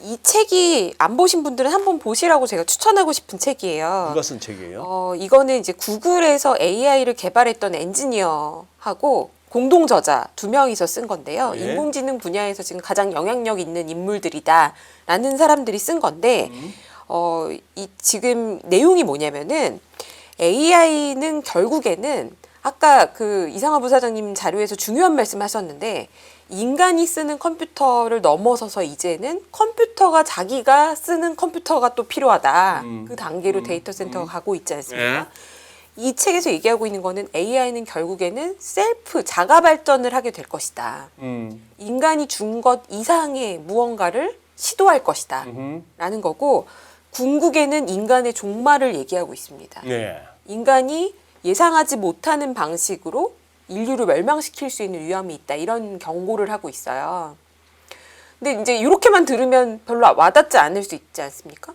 이 책이 안 보신 분들은 한번 보시라고 제가 추천하고 싶은 책이에요. 누가 쓴 책이에요? 이거는 이제 구글에서 AI를 개발했던 엔지니어하고 공동 저자 2명이서 쓴 건데요. 예. 인공지능 분야에서 지금 가장 영향력 있는 인물들이다라는 사람들이 쓴 건데, 이 지금 내용이 뭐냐면은 AI는 결국에는 아까 그 이상하 부사장님 자료에서 중요한 말씀하셨는데 인간이 쓰는 컴퓨터를 넘어서서 이제는 컴퓨터가 자기가 쓰는 컴퓨터가 또 필요하다. 그 단계로 데이터 센터가 가고 있지 않습니까? 이 책에서 얘기하고 있는 거는 AI는 결국에는 셀프 자가 발전을 하게 될 것이다. 인간이 준 것 이상의 무언가를 시도할 것이다. 라는 거고 궁극에는 인간의 종말을 얘기하고 있습니다. 네. 인간이 예상하지 못하는 방식으로 인류를 멸망시킬 수 있는 위험이 있다. 이런 경고를 하고 있어요. 근데 이제 이렇게만 들으면 별로 와닿지 않을 수 있지 않습니까?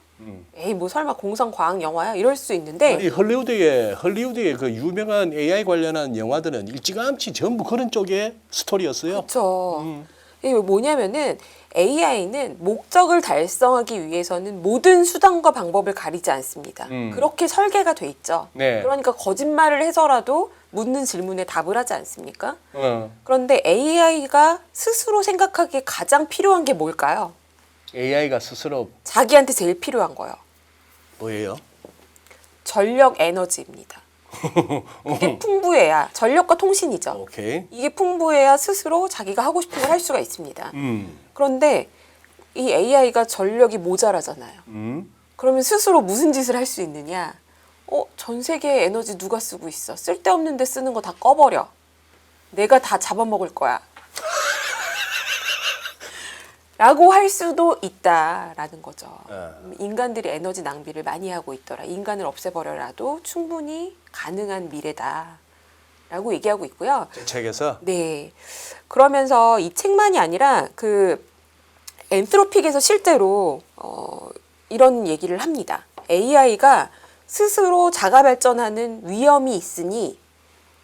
에이 뭐 설마 공상 과학 영화야? 이럴 수 있는데 이 헐리우드의 그 유명한 AI 관련한 영화들은 일찌감치 전부 그런 쪽의 스토리였어요. 그렇죠. 이게 뭐냐면은 AI는 목적을 달성하기 위해서는 모든 수단과 방법을 가리지 않습니다. 그렇게 설계가 돼 있죠. 네. 그러니까 거짓말을 해서라도 묻는 질문에 답을 하지 않습니까? 그런데 AI가 스스로 생각하기에 가장 필요한 게 뭘까요? AI가 스스로 자기한테 제일 필요한 거요. 뭐예요? 전력 에너지입니다. 이게 풍부해야 전력과 통신이죠. 오케이. 이게 풍부해야 스스로 자기가 하고 싶은 걸 할 수가 있습니다. 그런데 이 AI가 전력이 모자라잖아요. 그러면 스스로 무슨 짓을 할 수 있느냐? 전 세계의 에너지 누가 쓰고 있어? 쓸데없는데 쓰는 거 다 꺼버려. 내가 다 잡아먹을 거야. 라고 할 수도 있다라는 거죠. 예. 인간들이 에너지 낭비를 많이 하고 있더라. 인간을 없애버려라도 충분히 가능한 미래다. 라고 얘기하고 있고요. 제 책에서 네. 그러면서 이 책만이 아니라 그 엔트로픽에서 실제로 이런 얘기를 합니다. AI가 스스로 자가 발전하는 위험이 있으니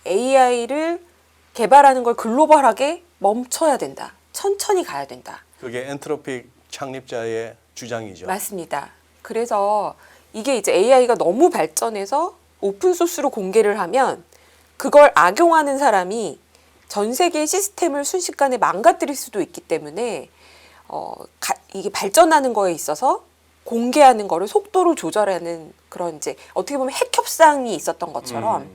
AI를 개발하는 걸 글로벌하게 멈춰야 된다. 천천히 가야 된다. 그게 엔트로픽 창립자의 주장이죠. 맞습니다. 그래서 이게 이제 AI가 너무 발전해서 오픈소스로 공개를 하면 그걸 악용하는 사람이 전 세계의 시스템을 순식간에 망가뜨릴 수도 있기 때문에 이게 발전하는 거에 있어서 공개하는 거를 속도를 조절하는 그런 이제 어떻게 보면 핵 협상이 있었던 것처럼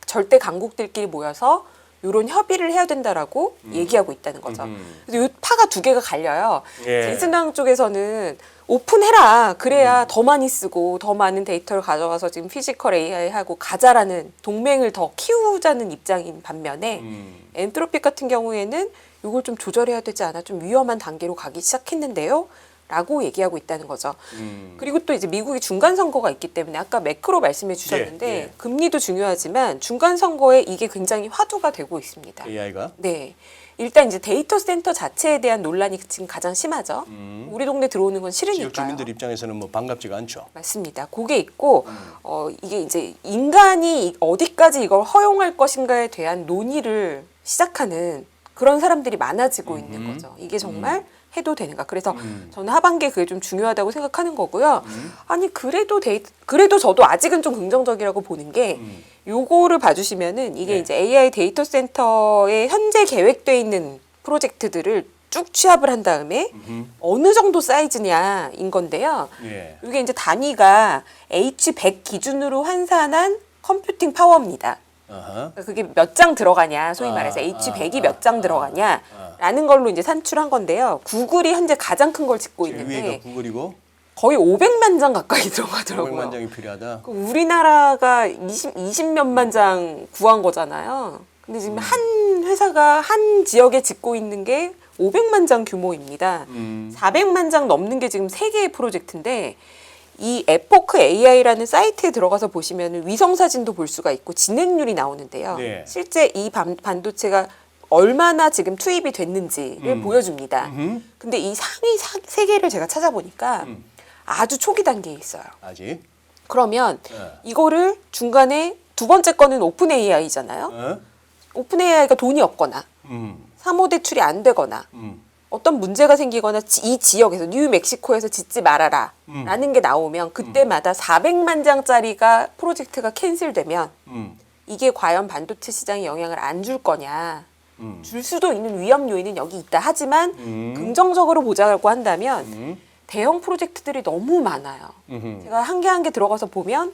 절대 강국들끼리 모여서 이런 협의를 해야 된다라고 얘기하고 있다는 거죠. 그래서 이 파가 두 개가 갈려요. 예. 이승강 쪽에서는 오픈해라. 그래야 더 많이 쓰고 더 많은 데이터를 가져가서 지금 피지컬 AI하고 가자라는 동맹을 더 키우자는 입장인 반면에 엔트로픽 같은 경우에는 이걸 좀 조절해야 되지 않아? 좀 위험한 단계로 가기 시작했는데요. 라고 얘기하고 있다는 거죠. 그리고 또 이제 미국이 중간 선거가 있기 때문에 아까 매크로 말씀해 주셨는데 예. 금리도 중요하지만 중간 선거에 이게 굉장히 화두가 되고 있습니다. AI가 네. 일단 이제 데이터 센터 자체에 대한 논란이 지금 가장 심하죠. 우리 동네 들어오는 건 지역 싫으니까요. 주민들 입장에서는 뭐 반갑지가 않죠. 맞습니다. 그게 있고 이게 이제 인간이 어디까지 이걸 허용할 것인가에 대한 논의를 시작하는 그런 사람들이 많아지고 있는 거죠. 이게 정말 해도 되는가. 그래서 저는 하반기에 그게 좀 중요하다고 생각하는 거고요. 아니 그래도 저도 아직은 좀 긍정적이라고 보는 게 요거를 봐주시면은 이게 네. 이제 AI 데이터 센터에 현재 계획돼 있는 프로젝트들을 쭉 취합을 한 다음에 어느 정도 사이즈냐인 건데요. 예. 이게 이제 단위가 H100 기준으로 환산한 컴퓨팅 파워입니다. 어허. 그러니까 그게 몇 장 들어가냐, 소위 말해서 H100이 몇 장 들어가냐라는 걸로 이제 산출한 건데요. 구글이 현재 가장 큰 걸 짓고 제일 있는데 위에가 구글이고 거의 500만 장 가까이 들어가더라고요. 500만 장이 필요하다. 그 우리나라가 20몇만 장 구한 거잖아요. 근데 지금 한 회사가 한 지역에 짓고 있는 게 500만 장 규모입니다. 400만 장 넘는 게 지금 3개의 프로젝트인데 이 에포크 AI라는 사이트에 들어가서 보시면 위성 사진도 볼 수가 있고 진행률이 나오는데요. 네. 실제 이 반도체가 얼마나 지금 투입이 됐는지를 보여줍니다. 근데 이 상위 3개를 제가 찾아보니까 아주 초기 단계에 있어요. 아직. 그러면 네. 이거를 중간에 두 번째 거는 오픈 AI잖아요. 어? 오픈 AI가 돈이 없거나 사모 대출이 안 되거나 어떤 문제가 생기거나 이 지역에서 뉴멕시코에서 짓지 말아라 라는 게 나오면 그때마다 400만 장짜리가 프로젝트가 캔슬되면 이게 과연 반도체 시장에 영향을 안 줄 거냐 줄 수도 있는 위험 요인은 여기 있다. 하지만 긍정적으로 보자고 한다면 대형 프로젝트들이 너무 많아요. 제가 한 개 한 개 들어가서 보면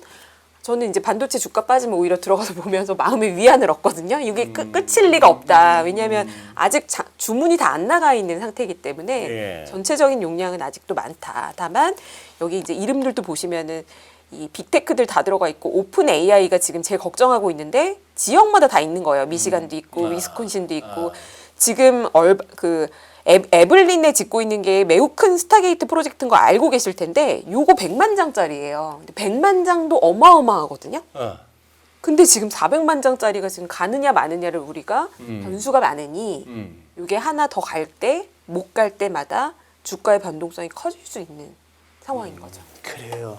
저는 이제 반도체 주가 빠지면 오히려 들어가서 보면서 마음의 위안을 얻거든요. 이게 끝일 리가 없다. 왜냐하면 아직 주문이 다 안 나가 있는 상태이기 때문에 예. 전체적인 용량은 아직도 많다. 다만 여기 이제 이름들도 보시면은 이 빅테크들 다 들어가 있고 오픈 AI가 지금 제일 걱정하고 있는데 지역마다 다 있는 거예요. 미시간도 있고 위스콘신도 있고 지금 에블린에 짓고 있는 게 매우 큰 스타게이트 프로젝트인 거 알고 계실 텐데 요거 100만 장짜리예요. 100만 장도 어마어마하거든요. 근데 지금 400만 장짜리가 지금 가느냐 마느냐를 우리가 변수가 많으니 요게 하나 더 갈 때 못 갈 때마다 주가의 변동성이 커질 수 있는 상황인 거죠. 그래요.